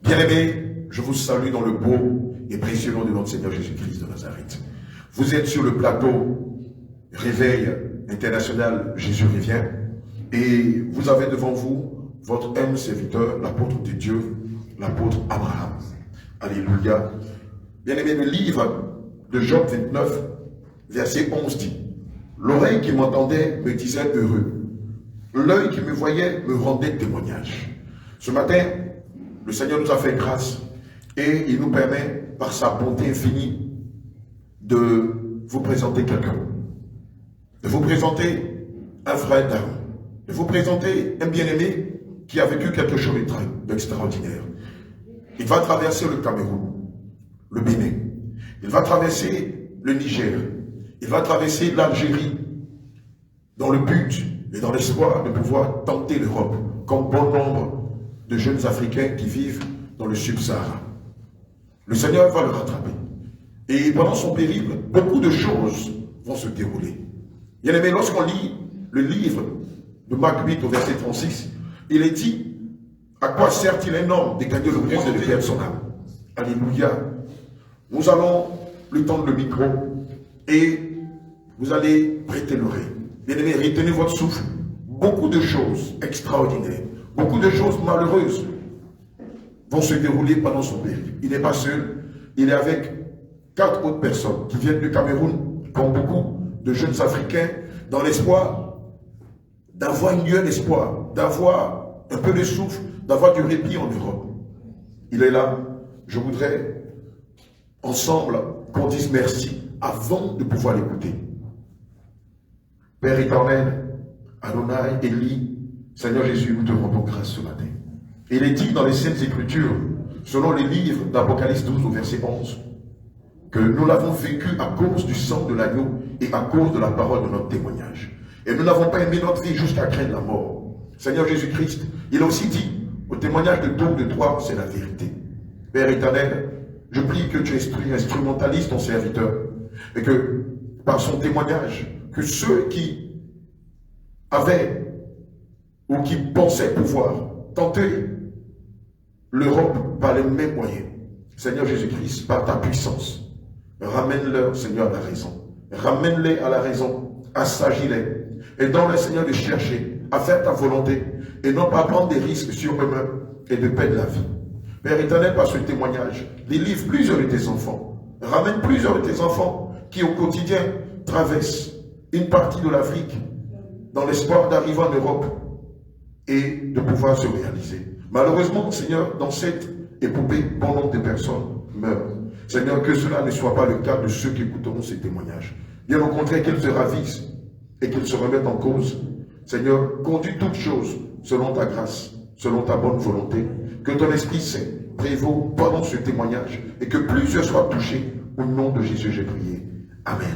Bien-aimés, je vous salue dans le beau et précieux nom de notre Seigneur Jésus-Christ de Nazareth. Vous êtes sur le plateau Réveil international Jésus revient et vous avez devant vous votre humble serviteur, l'apôtre de Dieu, l'apôtre Abraham. Alléluia. Bien-aimés, le livre de Job 29, verset 11 dit: l'oreille qui m'entendait me disait heureux. L'œil qui me voyait me rendait témoignage. Ce matin, le Seigneur nous a fait grâce et il nous permet, par sa bonté infinie, de vous présenter quelqu'un, de vous présenter un frère d'âme, de vous présenter un bien-aimé qui a vécu quelque chose d'extraordinaire. Il va traverser le Cameroun, le Bénin, il va traverser le Niger, il va traverser l'Algérie, dans le but et dans l'espoir de pouvoir tenter l'Europe, comme bon nombre de jeunes Africains qui vivent dans le Sub-Sahara. Le Seigneur va le rattraper. Et pendant son périple, beaucoup de choses vont se dérouler. Bien aimé, lorsqu'on lit le livre de Marc 8 au verset 36, il est dit: à quoi sert-il un homme de gagner le monde et de perdre son âme? Alléluia. Nous allons lui tendre le micro et vous allez prêter l'oreille. Bien aimé, retenez votre souffle. Beaucoup de choses extraordinaires, beaucoup de choses malheureuses vont se dérouler pendant son périple. Il n'est pas seul, il est avec 4 autres personnes qui viennent du Cameroun, comme beaucoup de jeunes Africains, dans l'espoir d'avoir un lieu d'espoir, d'avoir un peu de souffle, d'avoir du répit en Europe. Il est là. Je voudrais ensemble qu'on dise merci avant de pouvoir l'écouter. Père éternel, Adonai, Élie, Seigneur Jésus, nous te rendons grâce ce matin. Il est dit dans les Saintes Écritures, selon les livres d'Apocalypse 12 au verset 11, que nous l'avons vécu à cause du sang de l'agneau et à cause de la parole de notre témoignage. Et nous n'avons pas aimé notre vie jusqu'à craindre la mort. Seigneur Jésus-Christ, il a aussi dit, au témoignage de don de toi, c'est la vérité. Père éternel, je prie que tu instrumentalises ton serviteur et que par son témoignage, que ceux qui avaient ou qui pensaient pouvoir tenter l'Europe par les mêmes moyens, Seigneur Jésus-Christ, par ta puissance, ramène-leur, Seigneur, à la raison. Ramène-les à la raison, assagis-les. Aide-les, Seigneur, de chercher à faire ta volonté et non pas prendre des risques sur eux-mêmes et de perdre la vie. Père éternel, par ce témoignage, délivre plusieurs de tes enfants. Ramène plusieurs de tes enfants qui, au quotidien, traversent une partie de l'Afrique dans l'espoir d'arriver en Europe et de pouvoir se réaliser. Malheureusement, Seigneur, dans cette épopée, bon nombre de personnes meurent. Seigneur, que cela ne soit pas le cas de ceux qui écouteront ces témoignages. Bien au contraire, qu'ils se ravissent et qu'ils se remettent en cause. Seigneur, conduis toutes choses selon ta grâce, selon ta bonne volonté. Que ton Esprit Saint prévaut pendant ce témoignage et que plusieurs soient touchés. Au nom de Jésus, j'ai prié. Amen.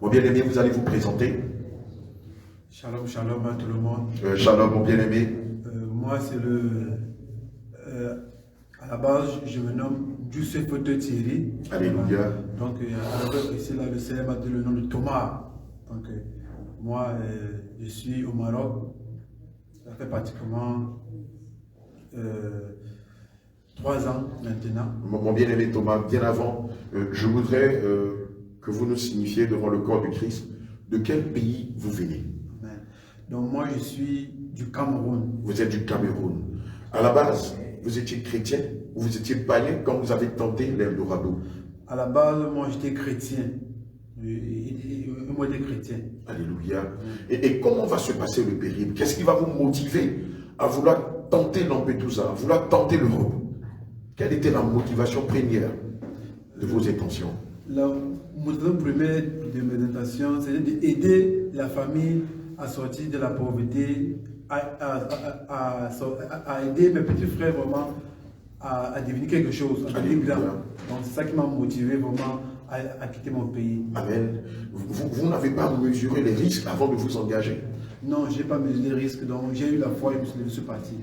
Mon bien-aimé, vous allez vous présenter. Shalom, shalom à tout le monde. Shalom, mon bien-aimé. Moi, c'est à la base, je me nomme Youssef Thierry. Alléluia. Donc, ici, là, le Seigneur m'a donné le nom de Thomas. Donc, moi, je suis au Maroc. Ça fait pratiquement 3 ans maintenant. Mon bien-aimé Thomas, bien avant, je voudrais que vous nous signifiez devant le corps du Christ de quel pays vous venez. Amen. Donc moi je suis du Cameroun. Vous êtes du Cameroun. À la base, vous étiez chrétien ou vous étiez païen quand vous avez tenté l'Eldorado? À la base, moi j'étais chrétien. Moi j'étais chrétien. Alléluia. Et comment va se passer le périple? Qu'est-ce qui va vous motiver à vouloir tenter Lampedusa, à vouloir tenter l'Europe? Quelle était la motivation première de vos intentions? La motivation première de mes intentions, c'était d'aider la famille à sortir de la pauvreté, à aider mes petits frères vraiment à devenir quelque chose, à devenir grand. Donc c'est ça qui m'a motivé vraiment à quitter mon pays. Amen. Vous n'avez pas mesuré les risques avant de vous engager? Non, je n'ai pas mesuré les risques, donc j'ai eu la foi et je suis parti.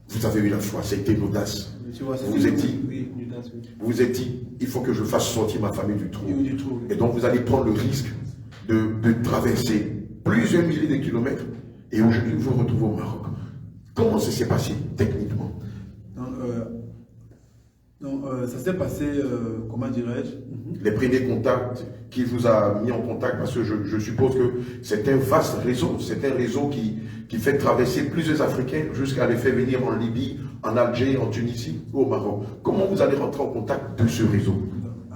Vous avez eu la foi, c'était une audace. Vous vous êtes dit, oui, une audace, oui. Vous vous êtes dit, il faut que je fasse sortir ma famille du trou. Oui, du trou. Et donc vous allez prendre le risque de traverser plusieurs milliers de kilomètres et aujourd'hui vous vous retrouvez au Maroc. Comment ça s'est passé techniquement? Donc, Donc, ça s'est passé, comment dirais-je? Les premiers contacts qui vous a mis en contact, parce que je suppose que c'est un vaste réseau, c'est un réseau qui fait traverser plusieurs Africains jusqu'à les faire venir en Libye, en Algérie, en Tunisie ou au Maroc. Comment vous allez rentrer en contact de ce réseau?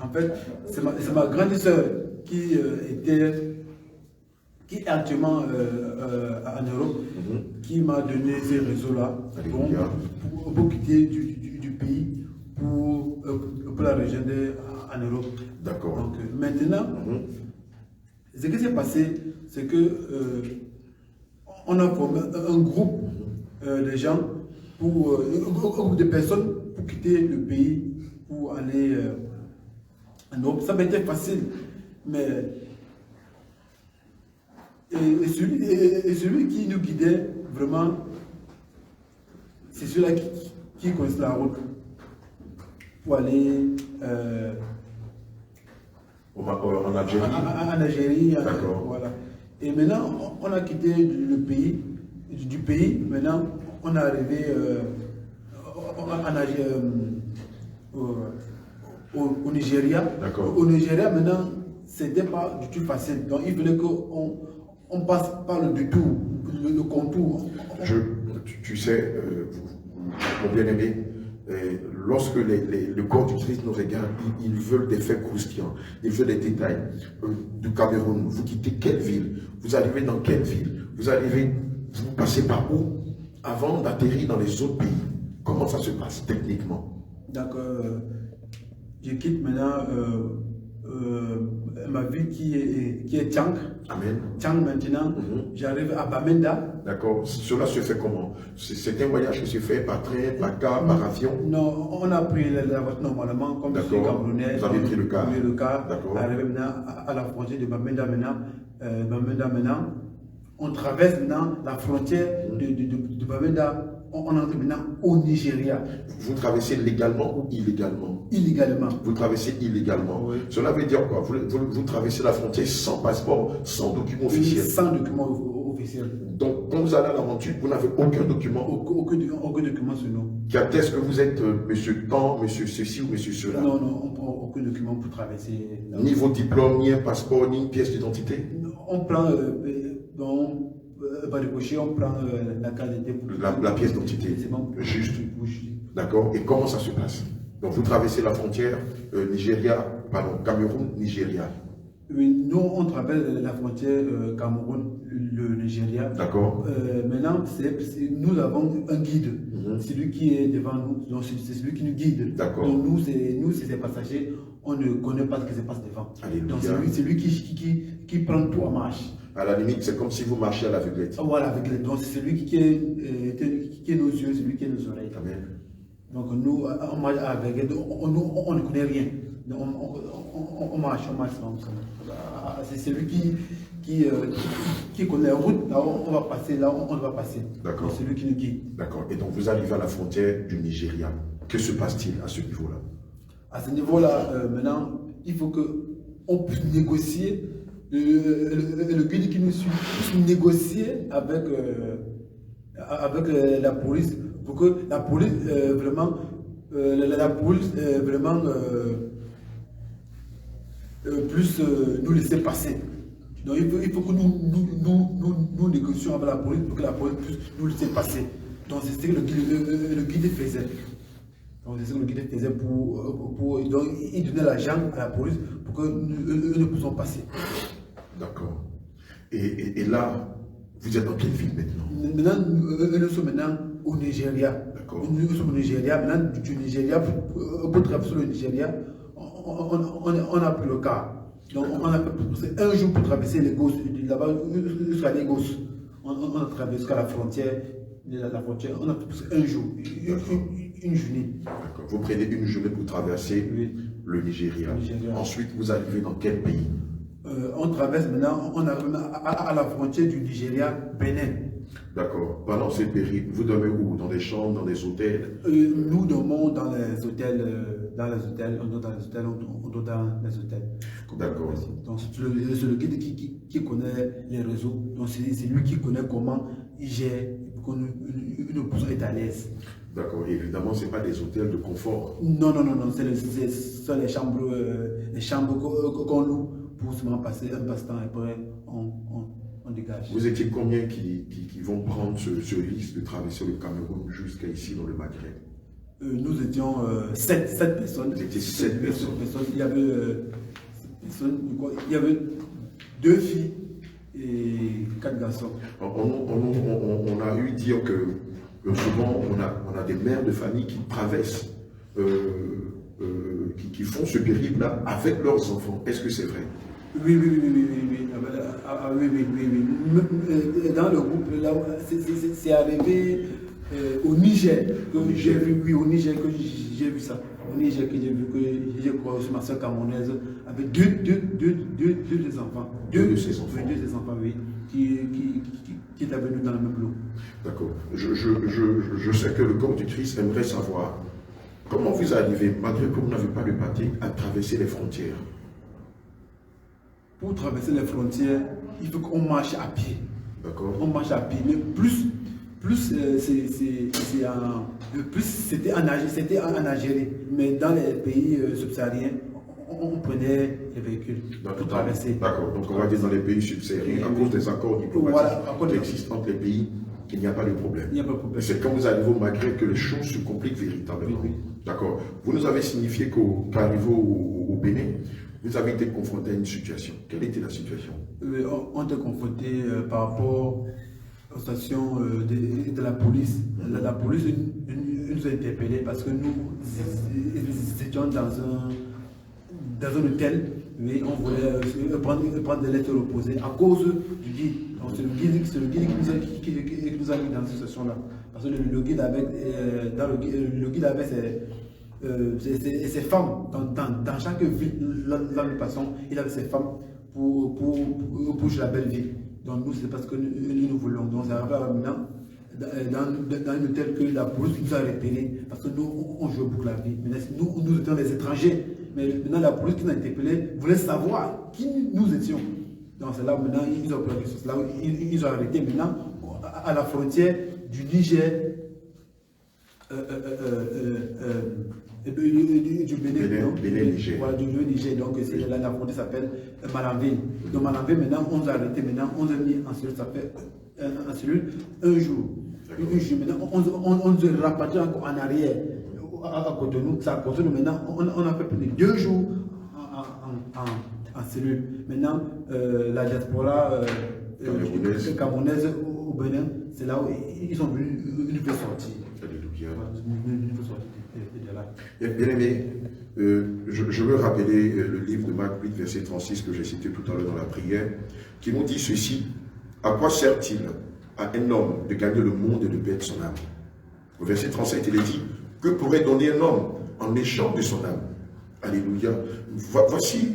En fait, c'est ma grande sœur qui est actuellement en Europe, qui m'a donné ces réseaux-là pour quitter du pays pour la région en Europe. D'accord. Donc maintenant, ce qui s'est passé, c'est que on a formé un groupe de gens, un groupe de personnes pour quitter le pays, pour aller en Europe. Ça m'a été facile, mais celui qui nous guidait vraiment, c'est celui-là qui connaissait la route pour aller en Algérie. En Algérie. D'accord. Voilà. Et maintenant, on a quitté le pays, du pays. Maintenant, on est arrivé au Nigeria. D'accord. Au Nigeria, maintenant, c'était pas du tout facile. Donc, il fallait qu'on passe par le détour, le contour. Tu sais, mon bien-aimé, lorsque le corps du Christ nous regarde, ils veulent des faits croustillants, ils veulent des détails. Du Cameroun, vous quittez quelle ville? Vous arrivez dans quelle ville? Vous passez par où avant d'atterrir dans les autres pays? Comment ça se passe techniquement? Donc, je quitte maintenant ma ville qui est Tchang. Amen. Tchang maintenant, j'arrive à Bamenda. D'accord. Cela se fait comment? C'est un voyage qui se fait par train, par car, par avion? Non, on a pris la voiture normalement, comme je suis camerounais. Vous avez pris le car? Le car. D'accord. Arrivé maintenant à la frontière de Bamenda maintenant. On traverse maintenant la frontière de Bamenda. On entre maintenant au Nigeria. Vous traversez légalement ou illégalement? Illégalement. Vous traversez illégalement. Oui. Cela veut dire quoi? Vous traversez la frontière sans passeport, sans document officiel? Sans document officiel. Donc, quand vous allez à l'aventure, vous n'avez aucun document? Aucun document sur nous. Qui atteste que vous êtes monsieur tant, monsieur ceci ou monsieur cela? Non, on ne prend aucun document pour traverser. Ni vos diplômes, ni un passeport, ni une pièce d'identité? On prend par ricochet, on prend la carte d'identité. La pièce d'identité. Juste. D'accord. Et comment ça se passe? Donc vous traversez la frontière Cameroun, Nigeria. Oui, nous on traverse la frontière Cameroun, le Nigeria. D'accord. Maintenant, nous avons un guide. C'est lui qui est devant nous. Donc c'est celui qui nous guide. D'accord. Donc nous, c'est ces passagers, on ne connaît pas ce qui se passe devant. Alléluia. Donc c'est lui qui prend tout en marche. À la limite, c'est comme si vous marchiez à l'aveuglette. Voilà, aveuglette. Donc c'est celui qui est nos yeux, c'est lui qui est nos oreilles. Amen. Donc nous, on marche à l'aveuglette, on ne connaît rien. On marche. C'est celui qui connaît la route, là on va passer, là on va passer. D'accord. C'est lui qui nous guide. D'accord. Et donc vous arrivez à la frontière du Nigeria. Que se passe-t-il à ce niveau-là? À ce niveau-là, maintenant, il faut qu'on puisse négocier. Le guide qui nous suit puisse négocier avec la police pour que la police vraiment puisse nous laisser passer. Donc il faut que nous négocions avec la police pour que la police puisse nous laisser passer. Donc c'est ce que le guide faisait. Donc c'est ce que le guide faisait donc il donnait l'argent à la police pour que nous puissions passer. D'accord. Et là, vous êtes dans quelle ville maintenant? Maintenant, nous sommes maintenant au Nigeria. D'accord. Nous sommes au Nigeria. Maintenant, du Nigeria, pour traverser le Nigeria, on a pris le car. Donc, on a fait un jour pour traverser Lagos, là-bas jusqu'à Lagos. On a traversé jusqu'à la frontière. On a fait un jour, une journée. D'accord. Vous prenez une journée pour traverser le Nigeria. Ensuite, vous arrivez dans quel pays? On traverse maintenant, on arrive à la frontière du Nigeria, Bénin. D'accord. Pendant ce périple, vous dormez où? Dans des chambres, dans des hôtels? Nous dormons dans les hôtels, on dort dans les hôtels. D'accord. Donc c'est le guide qui connaît les réseaux. Donc c'est lui qui connaît comment il gère, pour que nous puissions être à l'aise. D'accord, et évidemment, ce n'est pas des hôtels de confort. Non, non, non, non, ce sont les chambres qu'on loue pour seulement passer un passe-temps et après on dégage. Vous étiez combien qui vont prendre ce risque de traverser le Cameroun jusqu'à ici dans le Maghreb? Nous étions 7 personnes. Vous étiez 7 personnes. Il y avait 2 filles et 4 garçons. On a eu dire que souvent on a des mères de famille qui traversent, qui font ce périple-là avec leurs enfants. Est-ce que c'est vrai? Oui. Dans le groupe, c'est arrivé au Niger. J'ai vu, oui, au Niger que j'ai vu ça. Au Niger que j'ai vu que j'ai croisé ma soeur camerounaise avec deux des enfants. Deux de ses enfants. Deux de ses enfants, oui, qui étaient venus dans le même lot. D'accord. Je sais que le corps du Christ aimerait savoir comment vous arrivez, malgré que vous n'avez pas le papier, à traverser les frontières. Pour traverser les frontières, il faut qu'on marche à pied. D'accord. On marche à pied, mais plus c'était en Algérie, mais dans les pays subsahariens, on prenait les véhicules pour traverser. D'accord, donc on va dire dans les pays subsahariens, à cause des accords diplomatiques qui existent entre les pays, qu'il n'y a pas de problème. Il n'y a pas de problème. C'est quand vous arrivez au Maghreb que les choses se compliquent véritablement. Oui. D'accord. Vous nous avez signifié qu'arrivé au Bénin, vous avez été confronté à une situation. Quelle était la situation? On était confronté par rapport aux stations de la police. La police nous a interpellés parce que nous étions dans un hôtel, mais on voulait prendre des lettres reposées à cause du guide. C'est le guide qui nous a mis dans cette situation-là. Parce que le guide avait, ses femmes, dans chaque ville, là nous passons, il avait ses femmes pour la belle vie. Donc nous, c'est parce que nous voulons. Donc c'est arrivé maintenant dans un hôtel que la police nous a repérés, parce que nous, on joue beaucoup la vie. Maintenant, nous étions des étrangers, mais maintenant la police qui nous a interpellés voulait savoir qui nous étions. Donc c'est là maintenant, ils ont pris quelque chose. Là, ils ont arrêté maintenant à la frontière du Niger. Du Bénin, voilà, du Niger. Donc la frontière s'appelle Malanville. Donc Malanville, maintenant, on l'a arrêté, maintenant, on l'a mis en cellule, ça fait en cellule un jour. Maintenant, on nous rapatrie encore en arrière à côté de nous. Ça, à côté de nous, maintenant, on a fait plus de 2 jours en cellule. Maintenant, la diaspora camerounaise au Bénin, c'est là où ils sont venus nous faire sortir. Bien aimé, je veux rappeler le livre de Marc 8, verset 36 que j'ai cité tout à l'heure dans la prière, qui nous dit ceci: à quoi sert-il à un homme de gagner le monde et de perdre son âme? Au verset 37, il est dit: que pourrait donner un homme en échange de son âme? Alléluia. Voici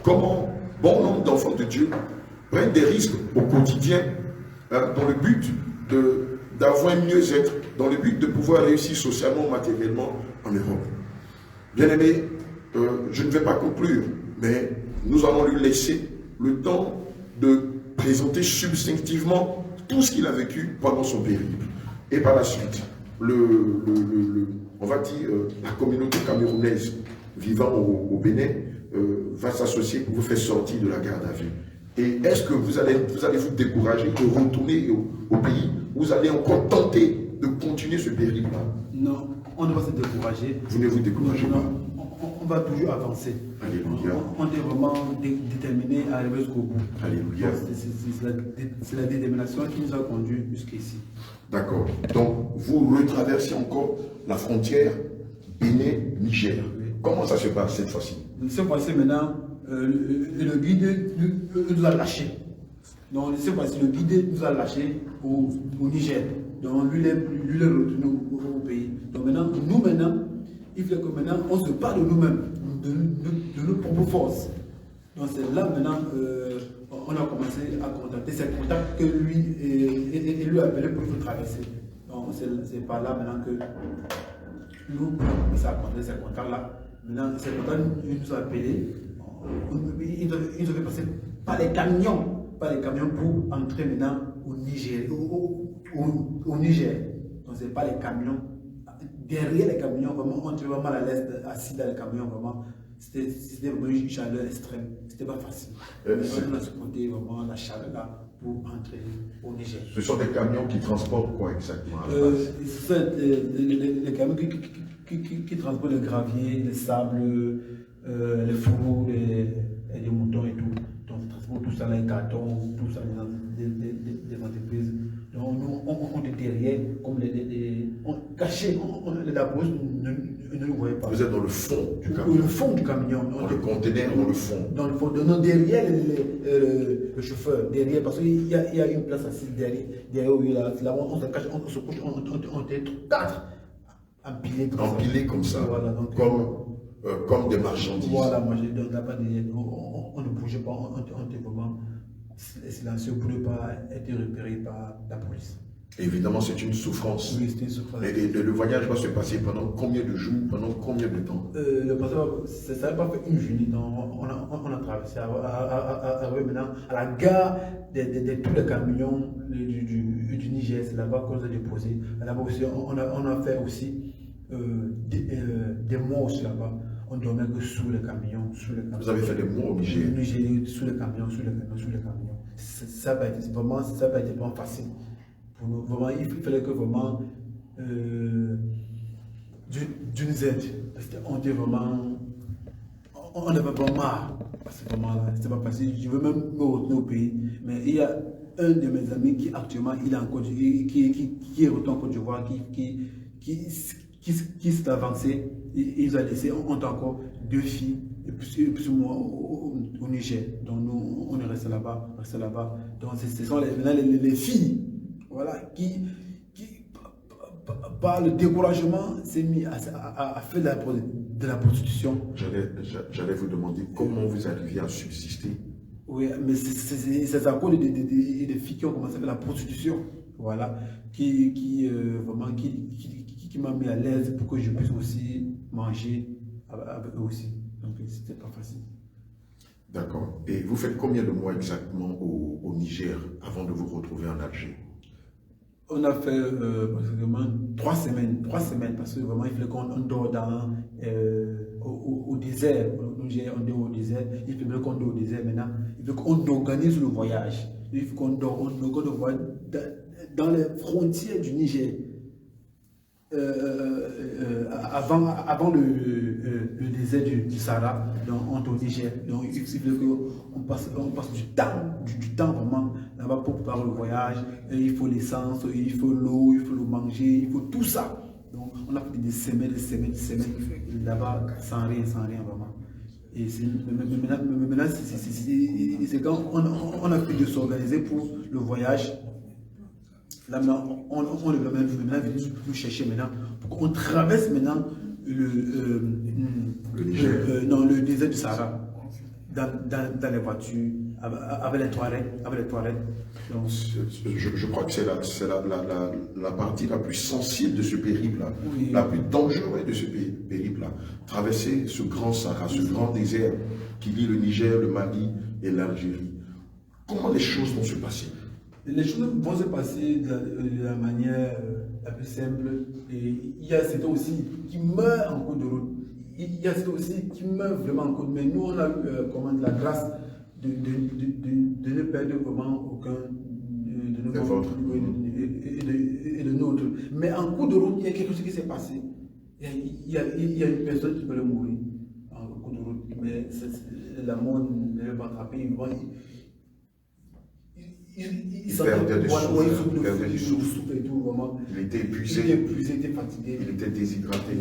comment bon nombre d'enfants de Dieu prennent des risques au quotidien dans le but d'avoir un mieux-être, dans le but de pouvoir réussir socialement, matériellement en Europe. Bien aimé, je ne vais pas conclure, mais nous allons lui laisser le temps de présenter succinctivement tout ce qu'il a vécu pendant son périple. Et par la suite, on va dire, la communauté camerounaise vivant au Bénin va s'associer pour vous faire sortir de la garde à vue. Et est-ce que vous allez vous décourager de retourner au pays? Vous allez encore tenter de continuer ce périple-là? Non, on ne va pas se décourager. Vous ne vous découragez pas? On va toujours avancer. Alléluia. On est vraiment déterminé à arriver jusqu'au bout. Alléluia. C'est la détermination qui nous a conduits jusqu'ici. D'accord. Donc, vous retraversez encore la frontière Bénin-Niger. Oui. Comment ça se passe cette fois-ci? Cette fois-ci, maintenant, le guide nous a lâchés. Donc, cette fois-ci, le guide nous a lâchés au Niger. Donc, lui, il est retourné au pays. Donc, maintenant, il faut que maintenant, on se parle de nous-mêmes, de nos propres forces. Donc, c'est là maintenant, on a commencé à contacter ces contacts que lui a appelé pour nous traverser. Donc, c'est par là maintenant que nous avons commencé à contacter ces contacts-là. Maintenant, ces contacts, ils nous ont appelés. Ils devaient passer par les camions pour entrer maintenant au Niger. Au Niger. Donc, ce n'est pas les camions. Derrière les camions, vraiment, on était vraiment à l'aise, assis dans les camions, vraiment. C'était vraiment une chaleur extrême. C'était pas facile. On a supporté vraiment la chaleur là pour entrer au Niger. Ce sont des camions qui transportent quoi exactement? Ce sont les camions qui transportent le gravier, le sable, les fourreaux, les moutons et tout. Donc, ils transportent tout ça, les cartons, tout ça, des entreprises. Donc, nous, on est derrière, comme cachés, la police ne nous voyait pas. Vous êtes dans le fond du camion? Le fond du camion. Dans le conteneur, dans le fond? Dans le fond. Non, derrière le chauffeur, derrière, parce qu'il y a une place assise derrière où il est là, on se cache, on se couche, on était 4 empilés comme ça. Empilés comme ça, voilà, donc, comme des marchandises. Voilà, moi je donne là-bas, on ne bougeait pas, on était vraiment silencieux pour ne pas être repéré par la police. Évidemment, c'est une souffrance. Oui, c'est une souffrance. Et le voyage va se passer pendant combien de jours, pendant combien de temps? Le passage, ça n'a pas fait une journée. On a traversé maintenant à la gare de tous les camions du Niger. C'est là-bas qu'on a déposé. Là-bas aussi, on a fait aussi des mois aussi là-bas. On dormait que sous les camions. Vous avez fait des mois au Niger? Sous les camions. Ça n'a pas été vraiment facile. Pour nous, vraiment, il fallait que vraiment d'une aide. Parce qu'on était vraiment. On avait vraiment marre. À ce moment-là, c'était pas facile. Je veux même me retourner au pays. Mais il y a un de mes amis qui actuellement il est en Côte d'Ivoire, qui est retourné en Côte d'Ivoire, qui s'est avancé. Ils ont laissé, on a encore 2 filles et plus moi au Niger. Donc nous, on est resté là-bas. Donc ce sont maintenant les filles, voilà, qui par le découragement s'est mis à faire de la prostitution. J'allais vous demander comment vous arriviez à subsister. Oui, mais c'est à cause des filles qui ont commencé à faire la prostitution, voilà, qui m'a mis à l'aise pour que je puisse aussi manger avec eux aussi. Donc c'était pas facile. D'accord. Et vous faites combien de mois exactement au Niger avant de vous retrouver en Algérie? On a fait pratiquement 3 semaines, parce que vraiment il fallait qu'on dort au désert. On dort au désert, il fallait qu'on dort au désert maintenant. Il faut qu'on organise le voyage. Il faut qu'on dort dans les frontières du Niger. Avant le désert du Sahara, donc on est au Niger. Donc il faut qu'on passe du temps vraiment là-bas pour préparer le voyage. Et il faut l'essence, il faut l'eau, il faut le manger, il faut tout ça. Donc on a fait des semaines là-bas sans rien vraiment. Et maintenant, c'est quand on a pu de s'organiser pour le voyage. Là maintenant, on est maintenant venu nous chercher maintenant. On traverse maintenant le désert du Sahara dans les voitures, avec les Touaregs. Donc, je crois que c'est la partie la plus sensible de ce périple-là, oui, la plus dangereuse de ce périple-là. Traverser ce grand Sahara, ce grand désert qui lie le Niger, le Mali et l'Algérie. Comment les choses vont se passer? Les choses vont se passer de la manière la plus simple. Et il y a certains aussi qui meurent en cours de route. Il y a certains aussi qui meurent vraiment en cours de route. Mais nous, on a eu la grâce de ne perdre vraiment aucun de nôtres. Mais en cours de route, il y a quelque chose qui s'est passé. Il y a une personne qui peut mourir en cours de route. Mais la mort ne l'a pas attrapé. Il perdait des souffles, et tout, vraiment. Il était épuisé. Il était fatigué. Il était déshydraté.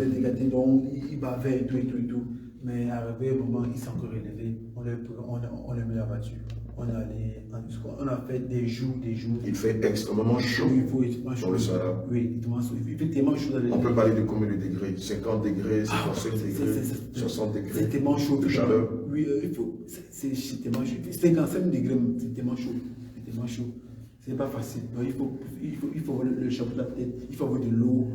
Donc il bavait et tout. Mais arrivé au moment, il s'est encore relevé. On l'a mis la voiture. On a fait des jours. Il fait extrêmement chaud dans le Sahara. Oui, il fait tellement chaud. On peut parler de combien de degrés? 50 degrés, 55 degrés, 60 degrés. C'est tellement chaud. De chaleur. Oui, c'est tellement chaud. 55 degrés, c'est tellement chaud. C'est pas facile. Donc, il faut le chapeau de la tête, il faut avoir de l'eau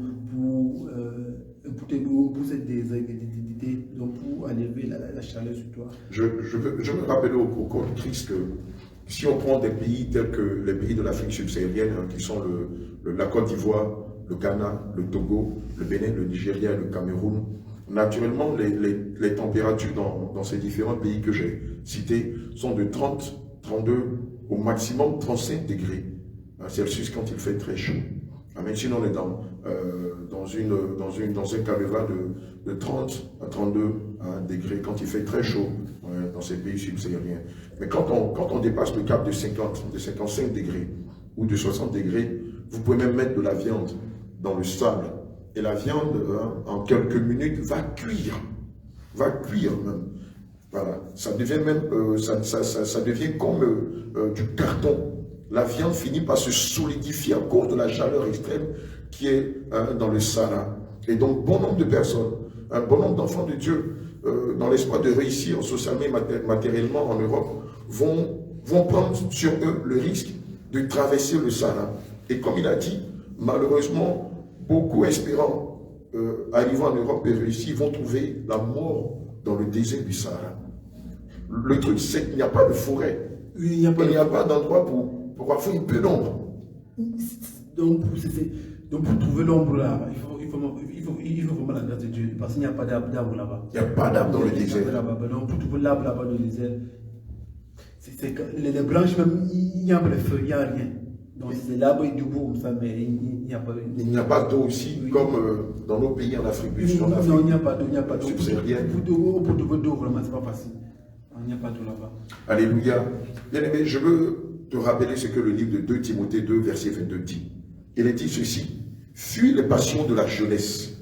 pour cette désagréabilité, donc pour enlever la chaleur sur toi. Je me rappelle au cours triste que si on prend des pays tels que les pays de l'Afrique subsaharienne, qui sont la Côte d'Ivoire, le Ghana, le Togo, le Bénin, le Nigeria et le Cameroun. Naturellement, les températures dans ces différents pays que j'ai cités sont de 30, 32, au maximum 35 degrés Celsius quand il fait très chaud. Même si on est dans un calendrier de 30 à 32 degrés quand il fait très chaud dans ces pays subsahariens. Mais quand on dépasse le cap de 50, de 55 degrés ou de 60 degrés, vous pouvez même mettre de la viande dans le sable. Et la viande, en quelques minutes, va cuire même. Voilà, ça devient même, ça devient comme du carton. La viande finit par se solidifier à cause de la chaleur extrême qui est dans le Sahara. Et donc, bon nombre de personnes, un bon nombre d'enfants de Dieu, dans l'espoir de réussir socialement et matériellement en Europe, vont prendre sur eux le risque de traverser le Sahara. Et comme il a dit, malheureusement, beaucoup espérant arrivant en Europe et réussir vont trouver la mort dans le désert du Sahara. Le truc, c'est qu'il n'y a pas de forêt. Il n'y a pas d'endroit pour avoir un peu d'ombre. Donc, pour trouver l'ombre là, il faut vraiment la grâce de Dieu. Parce qu'il n'y a pas d'arbre là-bas. Il n'y a pas d'arbre dans le désert. Donc, pour trouver l'arbre là-bas dans le désert, les branches même, il n'y a pas de feu, il n'y a rien. Donc, c'est l'arbre est debout comme ça, mais il n'y a pas de... Il n'y a pas d'eau aussi, comme dans nos pays en Afrique du Sud. Non, il n'y a pas d'eau, il n'y a pas d'eau. Pour trouver d'eau, vraiment, c'est pas facile. Il n'y a pas d'eau là-bas. Alléluia. Bien-aimé, je veux te rappeler ce que le livre de 2 Timothée 2, verset 22 dit. Il est dit ceci: fuis les passions de la jeunesse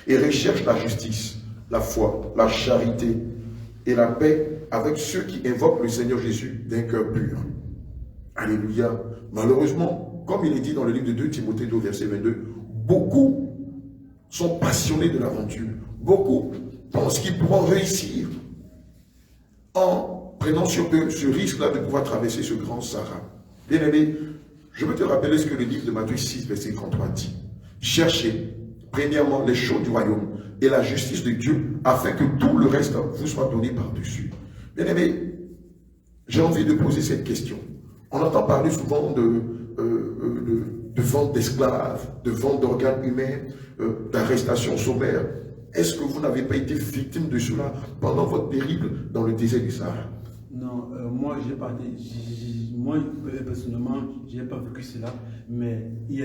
et recherche la justice, la foi, la charité et la paix avec ceux qui invoquent le Seigneur Jésus d'un cœur pur. Alléluia. Malheureusement, comme il est dit dans le livre de 2 Timothée 2, verset 22, beaucoup sont passionnés de l'aventure. Beaucoup pensent qu'ils pourront réussir en prenant sur eux ce risque-là de pouvoir traverser ce grand Sahara. Bien aimé, je veux te rappeler ce que le livre de Matthieu 6, verset 33 dit. Cherchez premièrement les choses du royaume et la justice de Dieu afin que tout le reste vous soit donné par-dessus. Bien aimé, j'ai envie de poser cette question. On entend parler souvent de vente d'esclaves, de vente d'organes humains, d'arrestation sommaire. Est-ce que vous n'avez pas été victime de cela pendant votre périple dans le désert du Sahara? Non, moi personnellement, je n'ai pas vécu cela, mais il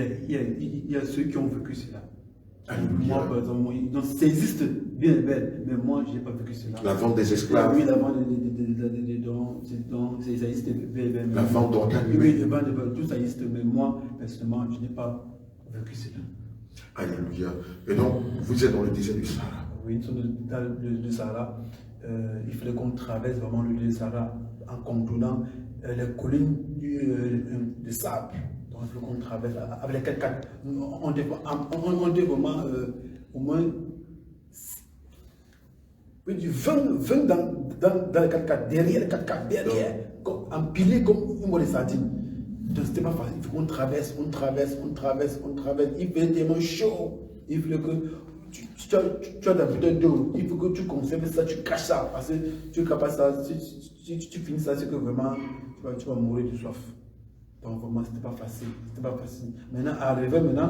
y a ceux qui ont vécu cela. Moi, par exemple, donc, ça existe bien et belle, mais moi, je n'ai pas vécu cela. La vente des esclaves. Oui, la vente ça existe bien et belle. La vente d'organes humains. Oui, tout ça existe, mais moi, personnellement, je n'ai pas vécu cela. Alléluia. Et donc, vous êtes dans le désert du Sahara. Oui, dans le Sahara. Il fallait qu'on traverse vraiment le Sahara en contournant les collines de sable. Donc, il faut qu'on traverse avec les 4x4. On devait vraiment au moins du 20 dans les 4x4, derrière les 4x4, derrière, empilés comme une boîte de sardines. Donc, c'était pas facile. Il faut qu'on traverse, on traverse. Il fait tellement chaud. Il faut que tu as la bouteille d'eau. Il faut que tu conserves ça, tu caches ça. Parce que tu ne pas ça. Si tu finis ça, c'est que vraiment, tu vas mourir de soif. Donc, vraiment, c'était pas facile. Maintenant,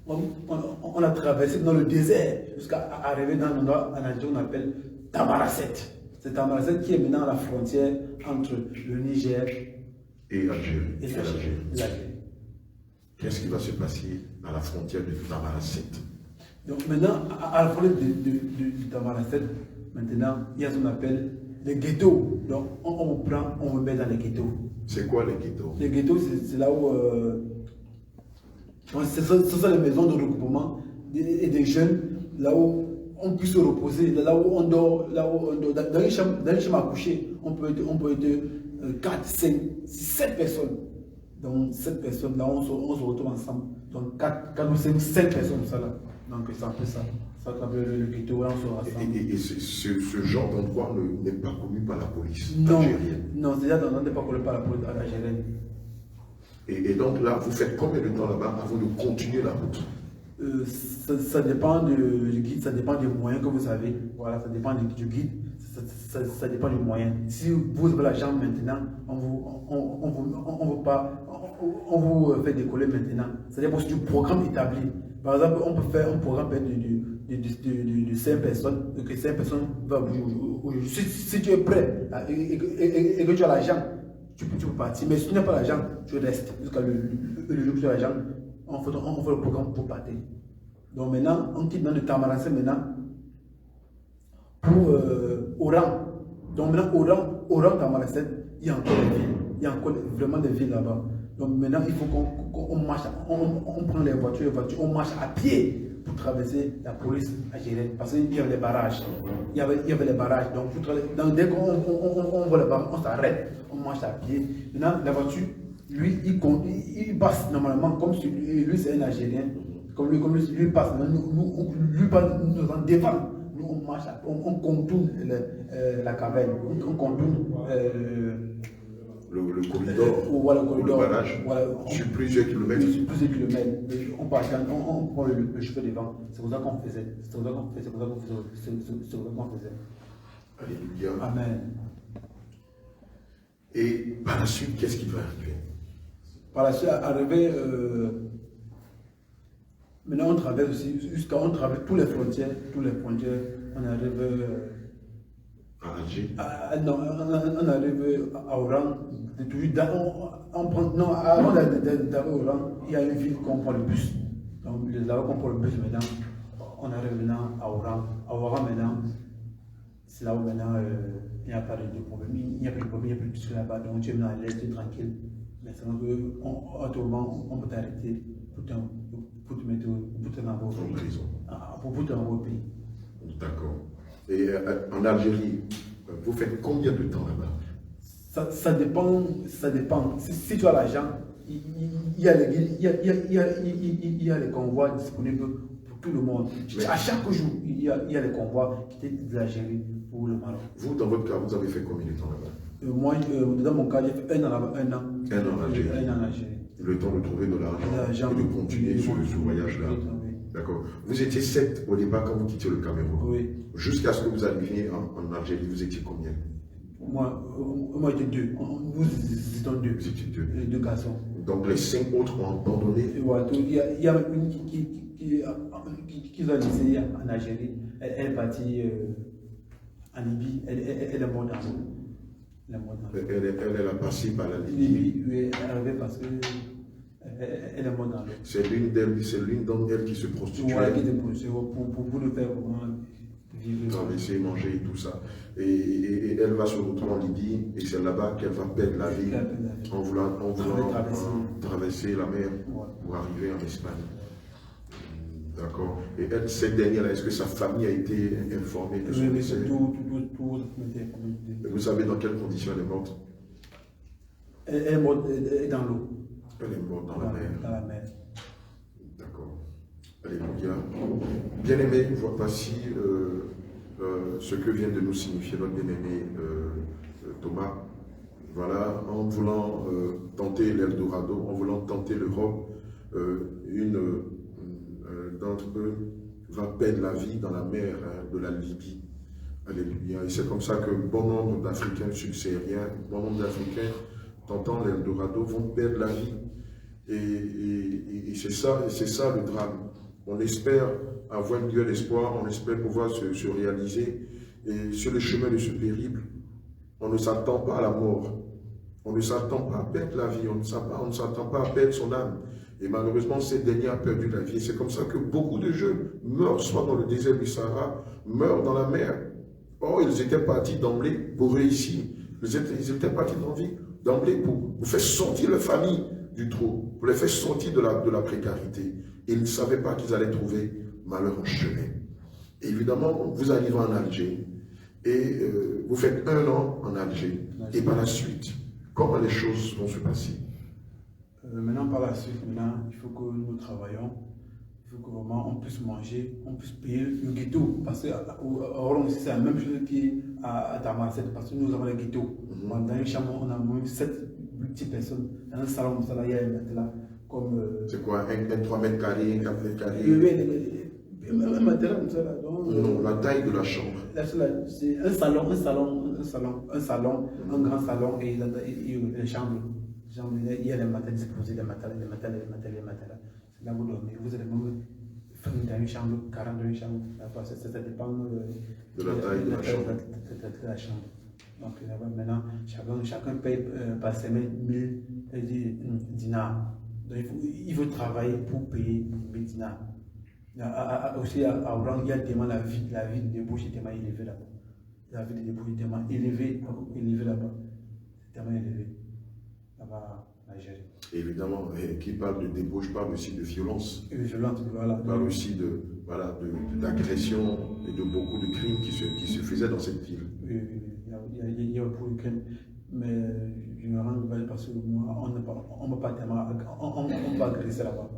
on a traversé dans le désert jusqu'à arriver dans un endroit en Algérie qu'on appelle Tamaracet. C'est Tamaracet qui est maintenant à la frontière entre le Niger et l'Algérie. Qu'est-ce qui va se passer à la frontière de Tamaracet? Donc maintenant, à la frontière de Tamaracet, maintenant, il y a ce qu'on appelle les ghettos. Donc on prend, on remet dans les ghettos. C'est quoi les ghettos? Les ghettos, c'est là où... ce sont les maisons de regroupement et des jeunes, là où on peut se reposer, là où on dort, dans les chambres à coucher, on peut être 4, 5, 7 personnes. Donc 7 personnes, là on se retrouve ensemble. Donc 4 ou 5, 7 personnes, ça là. Donc c'est un peu ça. Ça s'appelle le ghetto, là on se rassemble. Et ce genre d'endroit n'est pas connu par la police algérienne? Non, c'est déjà n'est pas connu par la police algérienne. Et donc là, vous faites combien de temps là-bas avant de continuer la route? Ça dépend du guide, ça dépend des moyens que vous avez. Voilà, ça dépend du guide. ça dépend du moyen. Si vous avez l'argent maintenant, on vous fait décoller maintenant. Ça dépend du programme établi. Par exemple, on peut faire un programme de 5 personnes, que 5 personnes vont bouger aujourd'hui. Si tu es prêt et que tu as l'argent, tu peux partir. Mais si tu n'as pas l'argent, tu restes. Jusqu'à le jour où tu as l'argent, on fait le programme pour partir. Donc maintenant, on quitte dans le Tamaracé maintenant pour Oran. Donc maintenant, Oran, Tamaracé, il y a encore des villes. Il y a encore vraiment des villes là-bas. Donc maintenant, il faut qu'on marche, on prend les voitures, on marche à pied pour traverser la police algérienne. Parce qu'il y avait les barrages. Il y avait les barrages. Donc dès qu'on voit les barrages, on s'arrête, on marche à pied. Maintenant, la voiture, lui, il passe normalement comme si lui c'est un Algérien. Comme lui passe, lui nous en défend. Nous, on marche, on contourne la caverne, on contourne le corridor, voilà, le barrage, voilà, sur plusieurs kilomètres. Sur plusieurs kilomètres. On prend le chemin devant. C'est comme ça qu'on faisait. Alléluia. Amen. Et par la suite, qu'est-ce qui va arriver? Par la suite, arrivé, maintenant on traverse aussi, on traverse toutes les frontières, on arrive à Alger. Non, on arrive à Oran. Avant d'arriver à Oran, il y a une ville qu'on prend le bus. Donc, là-bas qu'on prend le bus maintenant, on arrive maintenant à Oran. À Oran maintenant, c'est là où maintenant il n'y a pas de problème. Il n'y a plus de problème, il n'y a plus de bus là-bas. Donc, tu es maintenant à l'aise, tu es tranquille. Mais c'est autrement, on peut t'arrêter pour te mettre en prison. Pour te renvoyer au pays. D'accord. Et en Algérie, vous faites combien de temps là-bas? Ça dépend. Si tu as l'argent, il y a les convois disponibles pour tout le monde. Mais à chaque jour, il y a les convois qui étaient de l'Algérie pour le Maroc. Vous, dans votre cas, vous avez fait combien de temps là-bas? Moi, dans mon cas, j'ai fait un an là-bas, un an. Un an en Algérie. Le temps de trouver de l'argent et de continuer ce voyage-là. D'accord. Vous étiez 7 au départ quand vous quittiez le Cameroun. Oui. Jusqu'à ce que vous arriviez en Algérie, vous étiez combien? Moi j'étais 2. Nous étions 2. Vous étiez 2. Les 2 garçons. Donc les 5 autres ont abandonné. Il y a une qui va laisser en Algérie. Elle est partie en Libye. Elle est morte dans l'eau. Elle a passé par la Libye. Oui, elle est arrivée parce que elle est morte dans l'eau. C'est l'une d'entre elles qui se prostituait. Voilà, qui se prostituait pour le faire vraiment vivre. Traverser, manger et tout ça. Et elle va se retrouver en Libye et c'est là-bas qu'elle va perdre la vie en voulant traverser la mer pour arriver en Espagne. D'accord. Et elle, cette dernière-là, est-ce que sa famille a été informée de son décès? Tout. Vous savez dans quelles conditions elle est morte? Elle est morte dans l'eau. Elle est morte dans la mer. Dans la mer. D'accord. Alléluia. Bien-aimé, voici ce que vient de nous signifier notre bien-aimé Thomas. Voilà, en voulant tenter l'Eldorado, en voulant tenter l'Europe, une d'entre eux va perdre la vie dans la mer de la Libye. Alléluia. Et c'est comme ça que bon nombre d'Africains subsahariens, bon nombre d'Africains tentant l'Eldorado vont perdre la vie. Et c'est ça le drame. On espère avoir une lueur d'espoir, on espère pouvoir se réaliser. Et sur le chemin de ce périple, on ne s'attend pas à la mort. On ne s'attend pas à perdre la vie, on ne s'attend pas à perdre son âme. Et malheureusement, cette dernière a perdu la vie. C'est comme ça que beaucoup de jeunes meurent, soit dans le désert du Sahara, meurent dans la mer. Or, ils étaient partis d'emblée pour réussir. Ils étaient partis d'emblée pour faire sortir leur famille du trou, pour les faire sortir de la précarité. Et ils ne savaient pas qu'ils allaient trouver malheur en chemin. Et évidemment, vous arrivez en Alger et vous faites 1 an en Alger. Et par la suite, comment les choses vont se passer? Maintenant, par la suite, il faut que nous travaillons. Il faut que vraiment on puisse manger, on puisse payer le ghetto. Parce qu'à Oran aussi, c'est la même chose qu'à Tamaracet, parce que nous avons le ghetto. Dans une chambre, on a moins 7 petites personnes. Dans un salon, il y a un matelas comme. C'est quoi, un 3 mètres carrés, un 4 mètres carrés? Oui, un matelas comme ça. Donc, Non, la taille de la chambre. C'est un salon, un grand salon et une chambre. Il y a les matins disposés, les matins. C'est là où vous dormez. Vous allez même faire dans une chambre, 40 dans une chambre. Ça dépend de la taille de la chambre. Donc maintenant, chacun paye par semaine 1000 dinars. Donc il faut travailler pour payer 1000 dinars. Aussi à Oran, il y a tellement la vie de débauche est tellement élevée là-bas. La vie de débauche est tellement élevée là-bas. C'est tellement élevé là-bas à Algérie. Évidemment, qui parle de débauche parle aussi de violence. Violence, voilà. Parle aussi d'agression et de beaucoup de crimes qui se faisaient dans cette ville. Oui, il y a beaucoup de crimes. Mais je me rends compte parce que moi, on ne peut pas tellement agresser là-bas.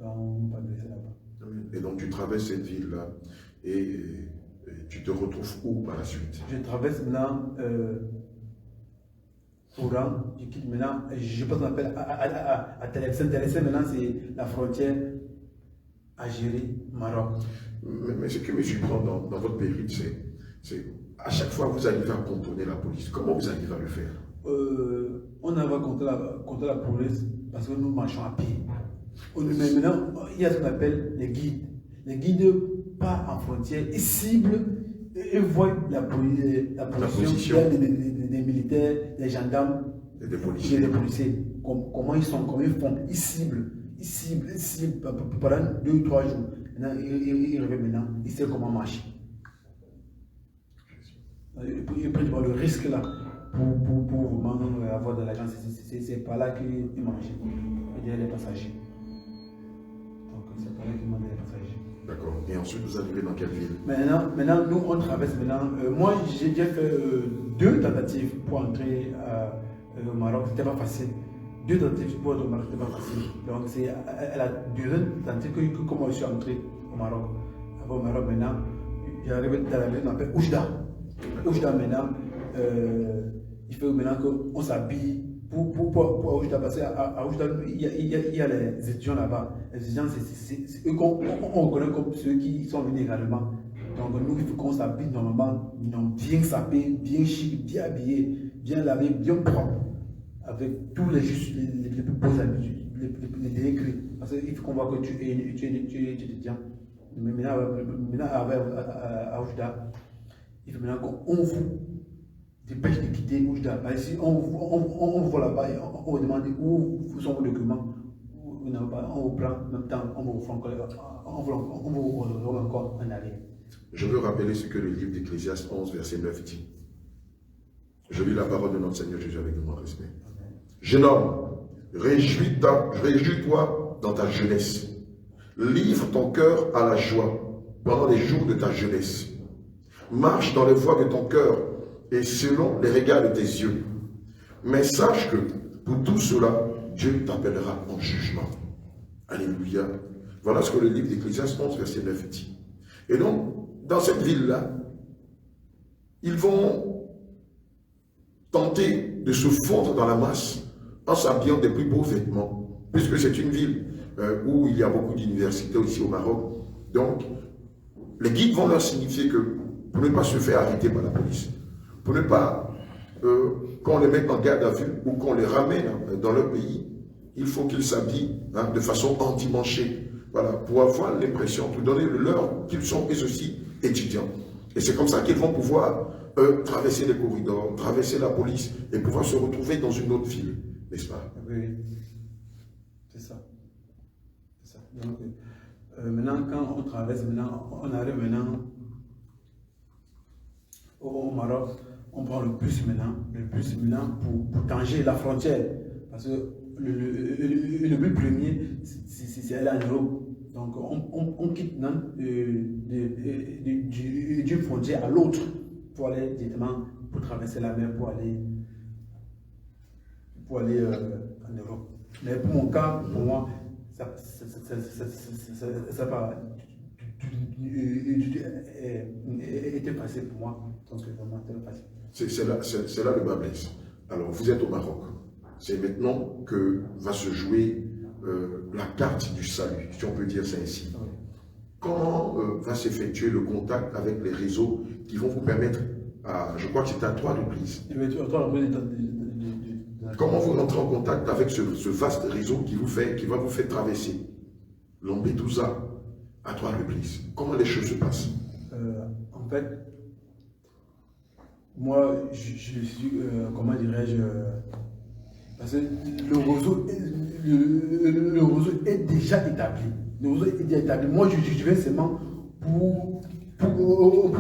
On ne peut pas agresser là-bas. Et donc tu traverses cette ville-là et tu te retrouves où par la suite? Je traverse maintenant Oran, je quitte maintenant, je pense qu'on appelle à Télé-Saint. Télé-Saint maintenant c'est la frontière Algérie-Maroc. Mais ce qui me surprend dans votre périple, c'est à chaque fois vous arrivez à contourner la police. Comment vous arrivez à le faire? On arrive à contourner la police parce que nous marchons à pied. Mais maintenant, il y a ce qu'on appelle les guides. Les guides partent en frontière et ciblent et voient la position des militaires, des gendarmes et des policiers. Comment ils sont, comment ils font. Ils ciblent pendant 2 ou 3 jours. Maintenant, ils reviennent maintenant, ils savent comment marcher. Ils prennent le risque là pour vraiment avoir de l'argent. C'est par là qu'ils mangent. Et les passagers. C'est pas là qu'ils demandent les passagers. D'accord. Et ensuite, vous arrivez dans quelle ville? Maintenant, nous, on traverse maintenant. Moi, j'ai déjà fait 2 tentatives pour entrer au Maroc. C'était pas facile. 2 tentatives pour entrer au Maroc, c'était pas facile. Donc, c'est à la 2e tentative que comment je suis entré au Maroc. Au Maroc, maintenant, j'ai arrivé dans la ville qu'on appelle Oujda. Oujda, maintenant, il faut maintenant qu'on s'habille. Pour Oujda, parce qu'à Oujda, il y a les étudiants là-bas. Les étudiants, c'est eux qu'on reconnaît comme ceux qui sont venus également. Donc nous, il faut qu'on s'habille normalement, bien sapé, bien chic, bien habillé, bien lavé, bien propre, avec tous les plus beaux habits, les écrits. Parce qu'il faut qu'on voit que tu es étudiant. Mais maintenant à Oujda, il faut maintenant qu'on vous dépêche de quitter Oujda. Si on vous voit là-bas et on vous demande où sont vos documents, on vous prend en même temps, on vous remet encore en arrière. Je veux rappeler ce que le livre d'Ecclésiaste 11, verset 9 dit. Je lis la parole de notre Seigneur Jésus avec grand respect. Jeune homme, réjouis-toi dans ta jeunesse. Livre ton cœur à la joie pendant les jours de ta jeunesse. Marche dans les voies de ton cœur et selon les regards de tes yeux. Mais sache que pour tout cela, Dieu t'appellera en jugement. Alléluia. Voilà ce que le livre d'Ecclésiaste 11, verset 9 dit. Et donc, dans cette ville-là, ils vont tenter de se fondre dans la masse en s'habillant des plus beaux vêtements, puisque c'est une ville où il y a beaucoup d'universités aussi au Maroc. Donc, les guides vont leur signifier que pour ne pas se faire arrêter par la police, pour ne pas qu'on les mette en garde à vue ou qu'on les ramène dans leur pays, il faut qu'ils s'habillent de façon endimanchée, voilà, pour avoir l'impression, pour donner le leur qu'ils sont eux aussi étudiants. Et c'est comme ça qu'ils vont pouvoir traverser les corridors, traverser la police et pouvoir se retrouver dans une autre ville, n'est-ce pas? Oui, c'est ça. Donc, maintenant, quand on traverse, on arrive maintenant au Maroc, on prend le bus maintenant pour Tanger, la frontière. Parce que le but premier, c'est aller en Europe. Donc on quitte d'une frontière à l'autre pour aller directement, pour traverser la mer, pour aller en Europe. Mais pour mon cas, pour moi, ça était facile pour moi. Donc vraiment très facile. C'est là le bas blesse. Alors vous êtes au Maroc. C'est maintenant que va se jouer la carte du salut, si on peut dire ça ainsi. Oui. Quand va s'effectuer le contact avec les réseaux qui vont vous permettre, je crois que c'est à 3 reprises. Comment vous rentrez en contact avec ce vaste réseau qui va vous faire traverser Lampedusa à 3 reprises? Comment les choses se passent? En fait, moi, je suis, comment dirais-je, parce que le réseau est déjà établi. Le réseau est déjà établi. Moi, je vais seulement pour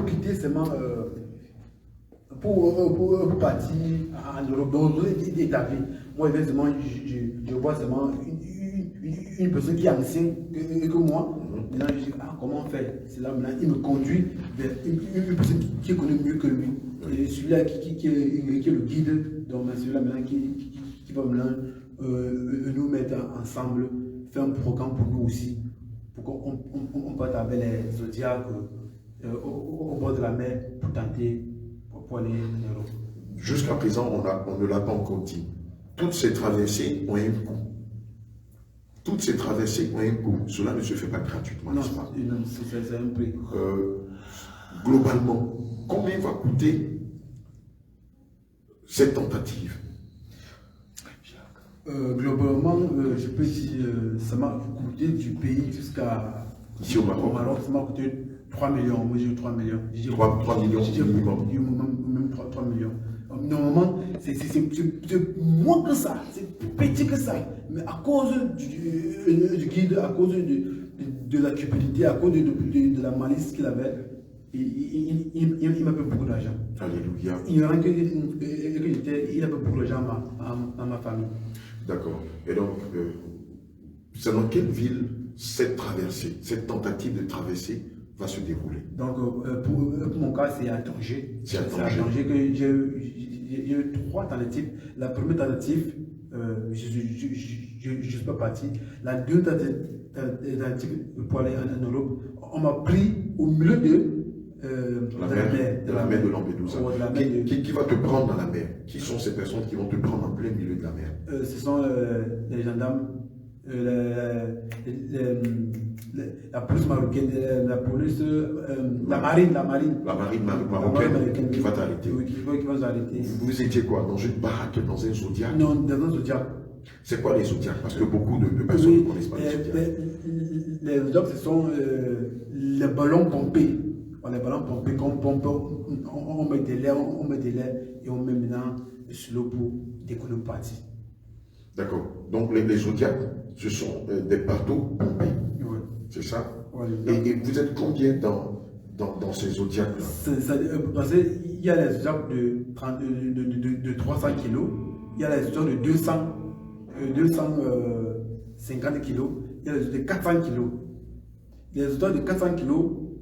quitter seulement, pour partir en Europe. Donc, le réseau est établi. Moi, évidemment, je vois seulement une personne qui est ancienne que moi. Maintenant, je dis, comment on fait? C'est là, maintenant, il me conduit vers une personne qui connaît mieux que lui. Et celui-là qui est le guide, donc celui-là maintenant qui va maintenant nous mettre ensemble, faire un programme pour nous aussi, pour qu'on parte avec les zodiacs au bord de la mer pour tenter, pour aller en Europe. Jusqu'à présent, on ne l'a pas encore dit. Toutes ces traversées ont un coût. Toutes ces traversées ont un coût. Cela ne se fait pas gratuitement. Non, c'est un prix. Globalement, combien va coûter cette tentative? Globalement, je peux dire, ça m'a coûté du pays jusqu'à... Ici au Maroc. Au Maroc, ça m'a coûté 3 millions. Moi, j'ai eu 3 millions. 3 millions minimum. Même 3 millions. Normalement, c'est moins que ça, c'est plus petit que ça. Mais à cause du guide, à cause de la cupidité, à cause de la malice qu'il avait, il m'a fait beaucoup d'argent. Alléluia. Il a fait beaucoup d'argent à ma famille. D'accord. Et donc, c'est dans quelle ville cette traversée, cette tentative de traversée va se dérouler? Donc, pour mon cas, c'est à Tanger. C'est à Tanger que j'ai eu 3 tentatives. La première tentative, je ne suis pas parti. La deuxième tentative pour aller en Europe, on m'a pris au milieu de la mer de Lampedusa. Qui va te prendre dans la mer? Qui sont ces personnes qui vont te prendre en plein milieu de la mer? Ce sont les gendarmes, la police marocaine, la marine marocaine qui va t'arrêter. Oui, qui va t'arrêter. Vous étiez quoi? Dans une baraque, dans un zodiac? Non, dans un zodiac. C'est quoi les zodiacs? Parce que beaucoup de personnes ne connaissent pas les zodiacs. Les zodiacs, ce sont les ballons pompés. Les ballons pompés qu'on pompe, on met de l'air, et on met maintenant sur l'eau pour décoller le parti. D'accord. Donc les zodiacs, ce sont des bateaux pompés. Oui. C'est ça? Ouais, et vous êtes combien dans ces zodiacs-là? Parce qu'il y a les zodiacs de 300 kg, il y a les zodiacs de 250 kg, il y a les zodiacs de 400 kg. Les zodiacs de 400 kg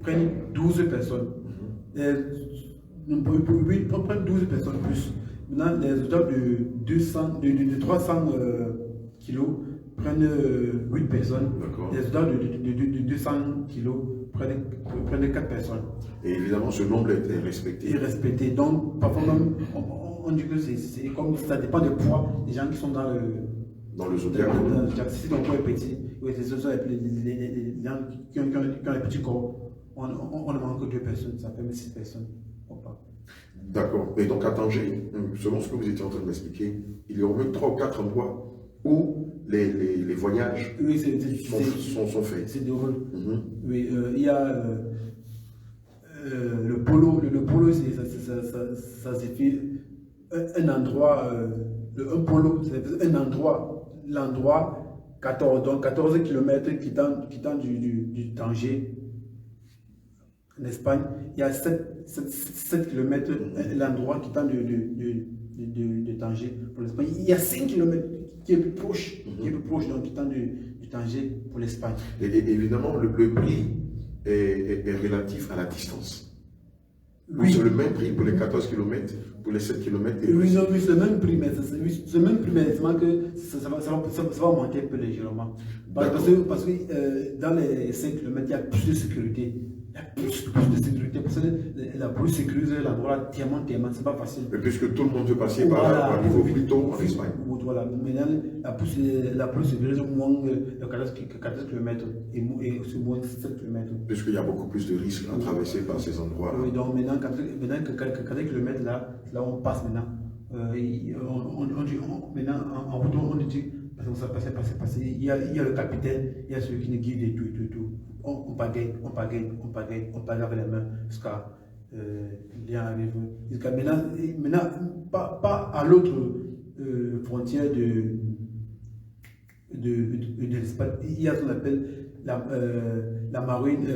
prennent 12 personnes. Ils prennent 12 personnes plus. Maintenant, les zodiacs de 300 kg prennent 8 personnes. Les zodiacs de 200 kg prennent 4 personnes. Et évidemment, ce nombre est respecté. Et respecté. Donc, parfois même, on dit que c'est comme ça dépend du poids des gens qui sont dans le zodiac. Si ton poids est petit, oui, c'est ça, les gens qui ont un petit corps, on ne manque que 2 personnes, ça permet 6 personnes. D'accord. Et donc à Tanger, selon ce que vous étiez en train de m'expliquer, il y a au moins 3 ou 4 endroits où les voyages sont faits. C'est drôle. Oui, il y a le polo. Le polo, ça signifie un endroit. Un polo, c'est un endroit. L'endroit 14 km quittant du Tanger. En Espagne, il y a 7 km, l'endroit qui tend de Tanger pour l'Espagne. Il y a 5 km qui est plus proche, donc qui tend du Tanger pour l'Espagne. Et évidemment, le prix est relatif à la distance. Oui. C'est le même prix pour les 14 km, pour les 7 km. Oui, c'est le même prix, mais c'est seulement que ça va augmenter un peu légèrement. Parce que dans les 5 km, il y a plus de sécurité. Il y a plus de sécurité, parce que la police sécurise l'endroit tellement, c'est pas facile. Mais puisque tout le monde veut passer par un niveau plus tôt en Espagne. voilà. Maintenant, la plus c'est moins de 14 km et c'est moins de 7 km. Puisqu'il y a beaucoup plus de risques à traverser par ces endroits-là. Oui, donc maintenant, 14 km là on passe maintenant. Maintenant, en route, on dit, parce que ça passe. Il y a le capitaine, il y a celui qui nous guide et tout. On pagaille avec les mains jusqu'à il arrive. Jusqu'à maintenant pas à l'autre frontière de l'Espagne. Il y a ce qu'on appelle la marine,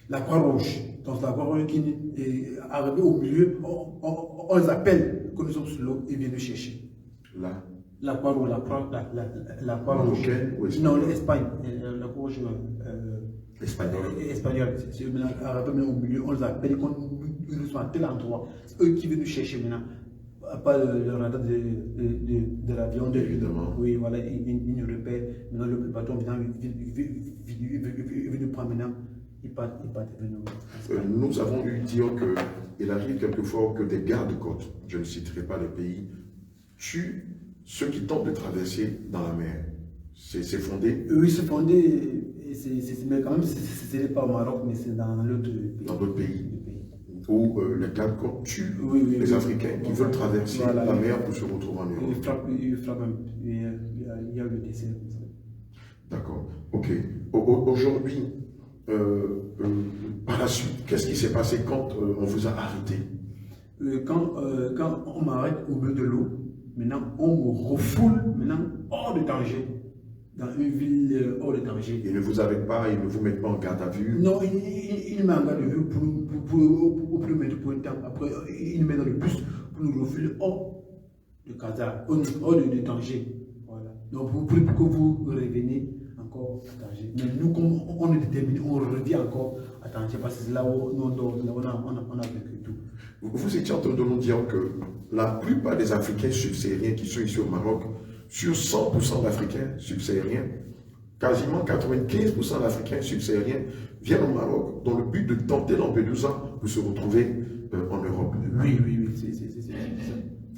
la Croix-Rouge. Donc la Croix-Rouge qui est arrivée au milieu, on les appelle quand nous sommes sur l'eau, ils viennent nous chercher. Là. La Croix-Rouge, la Croix-Rouge. Non, l'Espagne. La Croix-Rouge espagnole. C'est arrivé au milieu, on les appelle quand nous sommes à tel endroit. C'est eux qui viennent nous chercher maintenant. Pas le radar de l'avion. Évidemment. Oui, voilà, ils nous repèrent. Maintenant, le bateau vient nous prendre maintenant. Il part nous avons eu dire qu'il arrive quelquefois que des gardes-côtes, je ne citerai pas les pays, tuent ceux qui tentent de traverser dans la mer. C'est fondé? Oui, c'est fondé, mais quand même, ce n'est pas au Maroc, mais c'est dans l'autre pays. Dans d'autres pays. Où les gardes-côtes tuent les Africains qui veulent traverser la mer pour se retrouver en Europe. Il frappe il y a le décès. D'accord. Ok. Aujourd'hui, par la suite, qu'est-ce qui s'est passé quand on vous a arrêté? Quand on m'arrête au milieu de l'eau, maintenant on me refoule hors de danger, dans une ville hors de danger. Ils ne vous arrêtent pas, ils ne vous mettent pas en garde à vue? Non, ils mettent en garde à vue pour le mettre pour un temps. Après, ils nous mettent dans le bus pour nous refouler hors de Casa, hors de danger. Voilà. Donc pour que vous reveniez encore à danger. Mais nous, comme on est déterminé, on revient encore à danger parce que c'est là où on a vécu tout. Vous étiez en train de nous dire que la plupart des Africains subsahariens qui sont ici au Maroc, sur 100% d'Africains subsahariens, quasiment 95% d'Africains subsahariens viennent au Maroc dans le but de tenter Lampedusa pour se retrouver en Europe. Oui, c'est ça.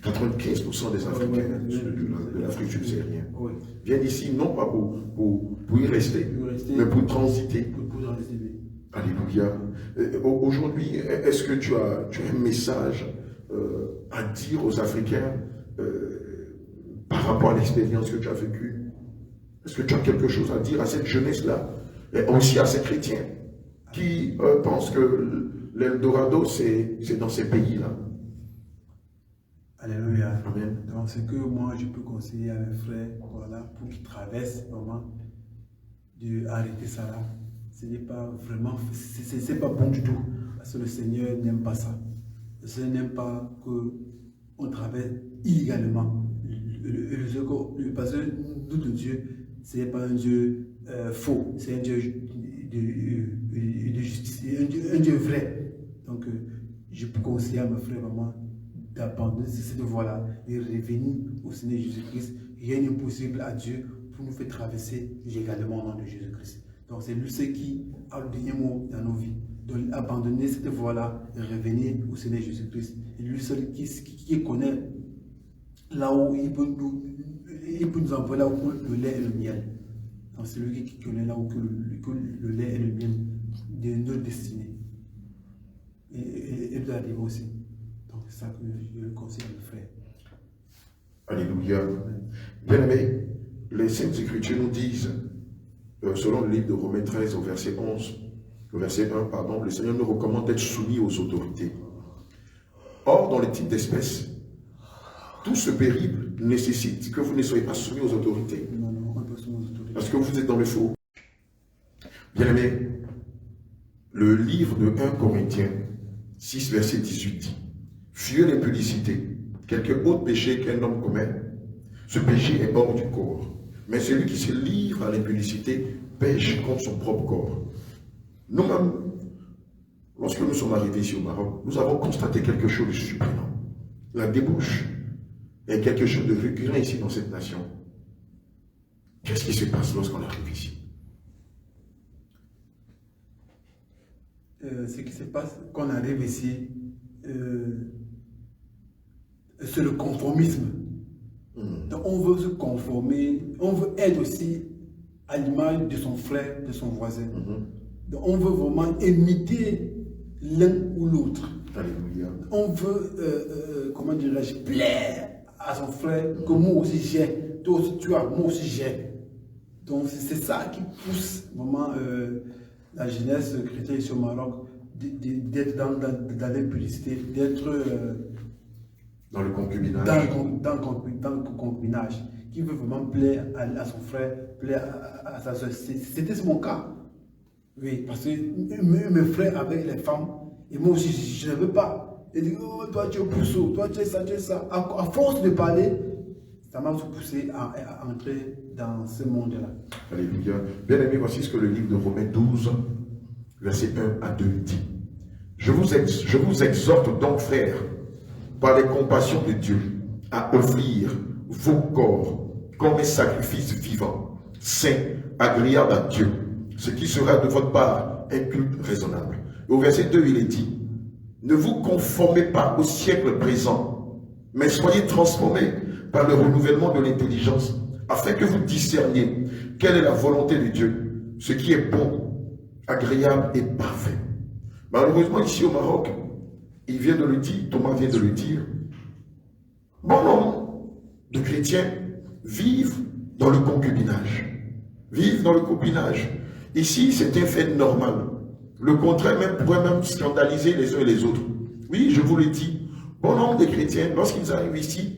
95% des Africains de l'Afrique subsaharienne viennent ici non pas pour y rester, mais pour transiter. Alléluia. Aujourd'hui, est-ce que tu as un message à dire aux Africains par rapport à l'expérience que tu as vécue? Est-ce que tu as quelque chose à dire à cette jeunesse-là, et aussi à ces chrétiens qui pensent que l'Eldorado, c'est dans ces pays-là? Alléluia. Amen. Donc, ce que moi, je peux conseiller à mes frères, voilà, pour qu'ils traversent vraiment, d'arrêter ça là. Ce n'est pas vraiment, c'est pas bon du tout. Parce que le Seigneur n'aime pas ça. Le Seigneur n'aime pas qu'on traverse illégalement. Parce que notre Dieu, ce n'est pas un Dieu faux, c'est un Dieu de justice, un Dieu vrai. Donc, je peux conseiller à mes frères vraiment d'abandonner cette voie-là, de revenir au Seigneur Jésus-Christ. Rien n'est impossible à Dieu pour nous faire traverser légalement au nom de Jésus-Christ. Donc c'est lui seul qui a le dernier mot dans nos vies. Donc abandonner cette voie-là et revenir au Seigneur Jésus-Christ. Et lui seul qui connaît là où il peut nous envoyer là où le lait et le miel. Donc c'est lui qui connaît là où le lait et le miel de notre destinée. Et de la vie aussi. Donc c'est ça que je conseille à mes frères. Alléluia. Bien aimé, les Saintes Écritures nous disent, selon le livre de Romains 13 au verset 11, au verset 1, pardon, le Seigneur nous recommande d'être soumis aux autorités. Or, dans les types d'espèces, tout ce périple nécessite que vous ne soyez pas soumis aux autorités. Non, on n'est pas soumis aux autorités. Parce que vous êtes dans le faux. Bien aimé, le livre de 1 Corinthiens 6, verset 18 dit, fuyez l'impudicité, quelque autre péché qu'un homme commet, ce péché est hors du corps. Mais celui qui se livre à l'impudicité pêche contre son propre corps. Nous-mêmes, lorsque nous sommes arrivés ici au Maroc, nous avons constaté quelque chose de surprenant. La débauche est quelque chose de récurrent ici dans cette nation. Qu'est-ce qui se passe lorsqu'on arrive ici? Ce qui se passe quand on arrive ici, c'est le conformisme. Donc on veut se conformer, on veut être aussi à l'image de son frère, de son voisin. Donc on veut vraiment imiter l'un ou l'autre. Alléluia. On veut, comment dirais-je, plaire à son frère que moi aussi j'ai, toi aussi tu as, moi aussi j'ai. Donc c'est ça qui pousse vraiment la jeunesse chrétienne ici au Maroc d'être dans l'impudicité, d'être dans le concubinage. Dans le concubinage, qui veut vraiment plaire à son frère, plaire à sa soeur. C'était mon cas. Oui, parce que mes frères avec les femmes, et moi aussi je ne veux pas. Ils disent, oh, toi tu es puceau, toi tu es ça, tu es ça. À force de parler, ça m'a poussé à entrer dans ce monde-là. Alléluia. Bien aimé, voici ce que le livre de Romains 12, verset 1 à 2 dit. Je vous exhorte donc, frères, par les compassions de Dieu, à offrir vos corps comme un sacrifice vivant, saint, agréable à Dieu, ce qui sera de votre part un culte raisonnable. Et au verset 2, il est dit, ne vous conformez pas au siècle présent, mais soyez transformés par le renouvellement de l'intelligence, afin que vous discerniez quelle est la volonté de Dieu, ce qui est bon, agréable et parfait. Malheureusement, ici au Maroc, il vient de le dire, Thomas vient de le dire, bon nombre de chrétiens vivent dans le concubinage. Vivent dans le concubinage. Ici, c'est un fait normal. Le contraire même pourrait même scandaliser les uns et les autres. Oui, je vous le dis, bon nombre de chrétiens, lorsqu'ils arrivent ici,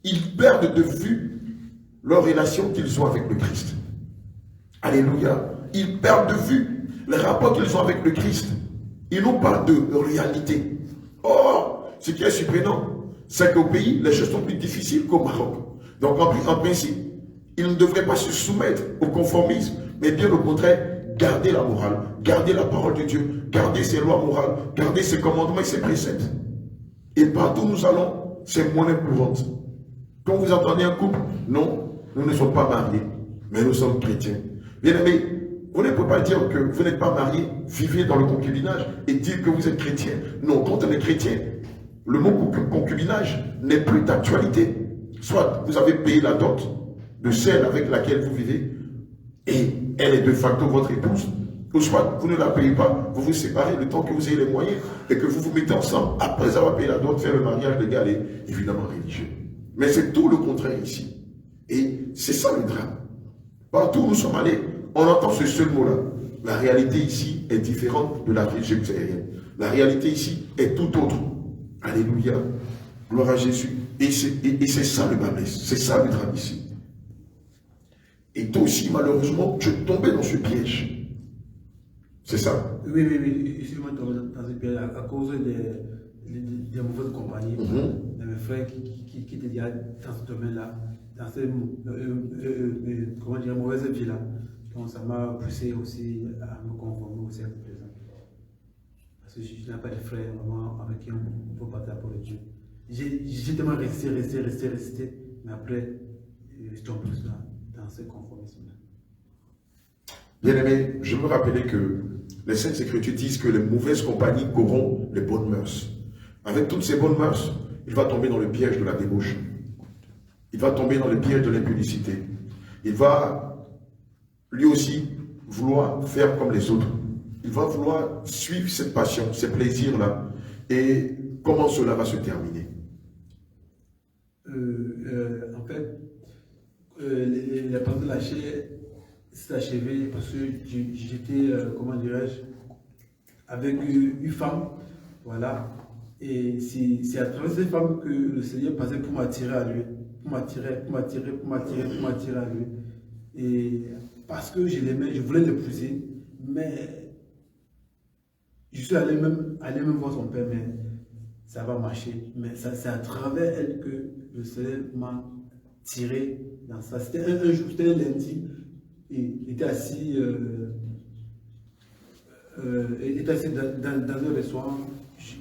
ils perdent de vue leur relation qu'ils ont avec le Christ. Alléluia. Ils perdent de vue les rapports qu'ils ont avec le Christ. Ils nous parlent de réalité. Or, ce qui est surprenant, c'est qu'au pays, les choses sont plus difficiles qu'au Maroc. Donc, en principe, ils ne devraient pas se soumettre au conformisme, mais bien au contraire, garder la morale, garder la parole de Dieu, garder ses lois morales, garder ses commandements et ses préceptes. Et partout où nous allons, c'est monnaie courante. Quand vous entendez un couple, non, nous ne sommes pas mariés, mais nous sommes chrétiens. Bien aimés, vous ne pouvez pas dire que vous n'êtes pas marié, vivez dans le concubinage et dire que vous êtes chrétien. Non, quand on est chrétien, le mot concubinage n'est plus d'actualité. Soit vous avez payé la dot de celle avec laquelle vous vivez et elle est de facto votre épouse, ou soit vous ne la payez pas, vous vous séparez le temps que vous ayez les moyens et que vous vous mettez ensemble après avoir payé la dot, faire le mariage légal et évidemment religieux. Mais c'est tout le contraire ici. Et c'est ça le drame. Partout où nous sommes allés, on entend ce seul mot-là. La réalité ici est différente de la réalité subsaharienne. La réalité ici est tout autre. Alléluia. Gloire à Jésus. Et c'est ça le malaise. C'est ça le drame ici. Et toi aussi, malheureusement, tu es tombé dans ce piège. C'est ça. Oui. Je suis tombé dans ce piège à cause des mauvaises compagnies. De mes frères qui étaient déjà dans ce domaine-là, dans ces mauvaises vies-là. Donc ça m'a poussé aussi à me conformer aussi à ce présent. Parce que je n'ai pas de frères vraiment avec qui on peut partir pour le Dieu. J'ai tellement resté, mais après, je tombe dans ce conformisme-là. Bien aimé, je me rappelais que les Saintes Écritures disent que les mauvaises compagnies corrompent les bonnes mœurs. Avec toutes ces bonnes mœurs, il va tomber dans le piège de la débauche. Il va tomber dans le piège de l'impudicité. Il va lui aussi vouloir faire comme les autres. Il va vouloir suivre cette passion, ces plaisirs-là. Et comment cela va se terminer? En fait, la partie de la chair s'est achevée parce que j'étais, comment dirais-je, avec une femme, voilà. Et c'est à travers cette femme que le Seigneur passait pour m'attirer à lui, pour m'attirer à lui. Et parce que je l'aimais, je voulais l'épouser, mais je suis allé même voir son père, mais ça va marcher. Mais c'est à travers elle que le Seigneur m'a tiré dans ça. C'était un jour, c'était un lundi, et il était assis, dans un restaurant.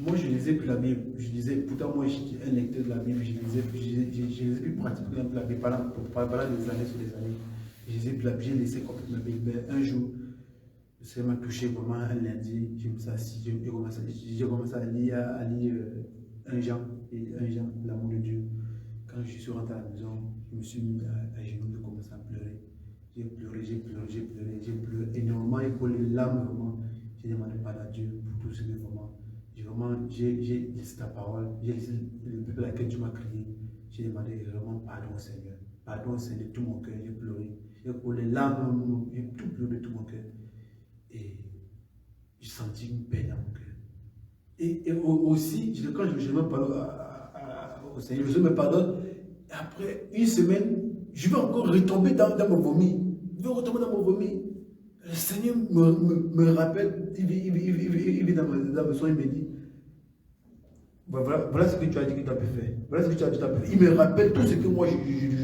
Moi, je lisais plus la Bible. Je disais, pourtant, moi, j'étais un lecteur de la Bible. Je lisais plus pratiquement la Bible pendant des années sur des années. Je lisais plus la Bible, j'ai laissé complètement la Bible. Mais un jour, le Seigneur m'a touché vraiment un lundi. J'ai commencé à lire 1 Jean, l'amour de Dieu. quand je suis rentré à la maison, je me suis mis à genoux, j'ai commencé à pleurer. J'ai pleuré énormément et pour les larmes, vraiment, j'ai demandé pardon à Dieu pour tout ce que j'ai dit ta parole, j'ai dit le peuple à laquelle tu m'as crié, j'ai demandé vraiment pardon au Seigneur de tout mon cœur, j'ai pleuré. Et pour les larmes, j'ai tout pleuré de tout mon cœur. Et j'ai senti une peine dans mon cœur. Et aussi, quand je me pardonne au Seigneur, je me pardonne, après une semaine, je vais encore retomber dans mon vomi. Le Seigneur me rappelle, il vit dans mon son, il me dit, voilà ce que tu as dit que tu as pu faire. Voilà ce que tu as pu faire. Il me rappelle tout ce que moi je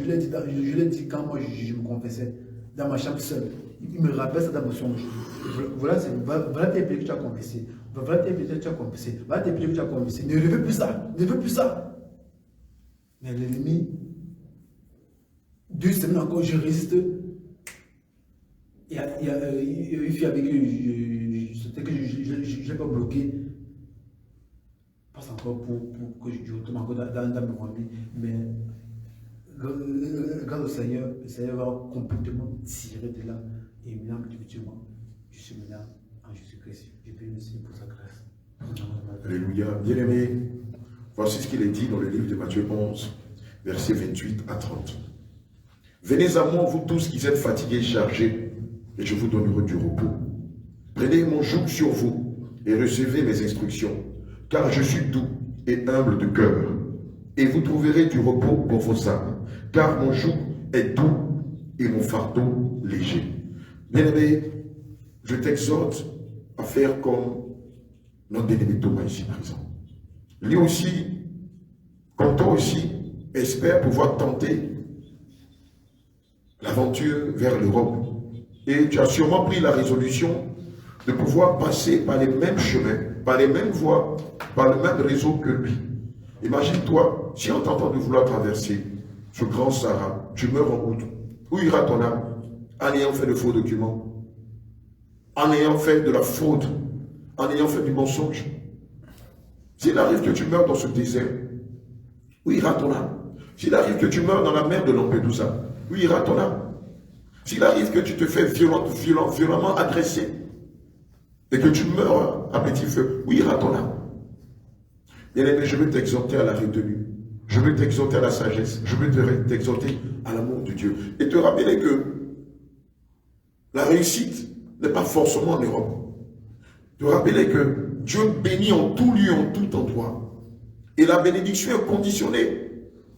l'ai dit quand moi je me confessais dans ma chambre seule. Il me rappelle ça dans mon songe. Voilà tes péchés que tu as confessés. Voilà tes péchés que tu as confessés. Voilà tes péchés que tu as confessés. Ne veux plus ça. Ne veux plus ça. Mais l'ennemi, 2 semaines encore, je résiste. Il y a une fille avec qui je l'ai pas bloqué. Passe encore pour que je retourne encore dans mon vie. Mais grâce au Seigneur, le Seigneur va complètement tirer de là. Et maintenant, individuellement, je suis maintenant en Jésus-Christ. Je peux merci pour sa grâce. Alléluia. Bien-aimé, voici ce qu'il est dit dans le livre de Matthieu 11, versets 28 à 30. Venez à moi, vous tous qui êtes fatigués et chargés, et je vous donnerai du repos. Prenez mon joug sur vous et recevez mes instructions, car je suis doux et humble de cœur, et vous trouverez du repos pour vos âmes, car mon joug est doux et mon fardeau léger. Bien-aimé, je t'exhorte à faire comme notre bien-aimé Thomas ici présent. Lui aussi, comme toi aussi, espère pouvoir tenter l'aventure vers l'Europe. Et tu as sûrement pris la résolution de pouvoir passer par les mêmes chemins, par les mêmes voies, par le même réseau que lui. Imagine-toi, si en tentant de vouloir traverser ce grand Sahara, tu meurs en route. Où ira ton âme? En ayant fait de faux documents, en ayant fait de la fraude, en ayant fait du mensonge. S'il arrive que tu meurs dans ce désert, où ira ton âme? S'il arrive que tu meurs dans la mer de Lampedusa, où ira ton âme? S'il arrive que tu te fais violemment agresser et que tu meurs à petit feu, où ira ton âme? Bien-aimé, je veux t'exhorter à la retenue. Je veux t'exhorter à la sagesse. Je veux t'exhorter à l'amour de Dieu. Et te rappeler que la réussite n'est pas forcément en Europe. Te rappeler que Dieu bénit en tout lieu, en tout endroit. Et la bénédiction est conditionnée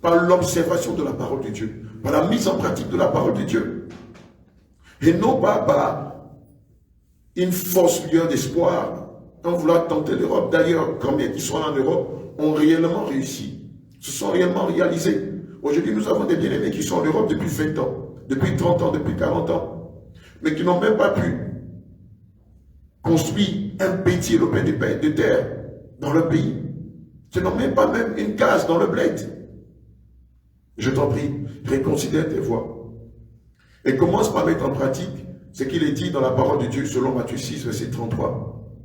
par l'observation de la parole de Dieu, par la mise en pratique de la parole de Dieu. Et non pas par une fausse lueur d'espoir en vouloir tenter l'Europe. D'ailleurs, combien qui sont en Europe ont réellement réussi, se sont réellement réalisés. Aujourd'hui, nous avons des bien-aimés qui sont en Europe depuis 20 ans, depuis 30 ans, depuis 40 ans, mais qui n'ont même pas pu construire un petit lopin de terre dans le pays. Qui n'ont même pas même une case dans le bled. Je t'en prie, reconsidère tes voies. Et commence par mettre en pratique ce qu'il est dit dans la parole de Dieu selon Matthieu 6, verset 33.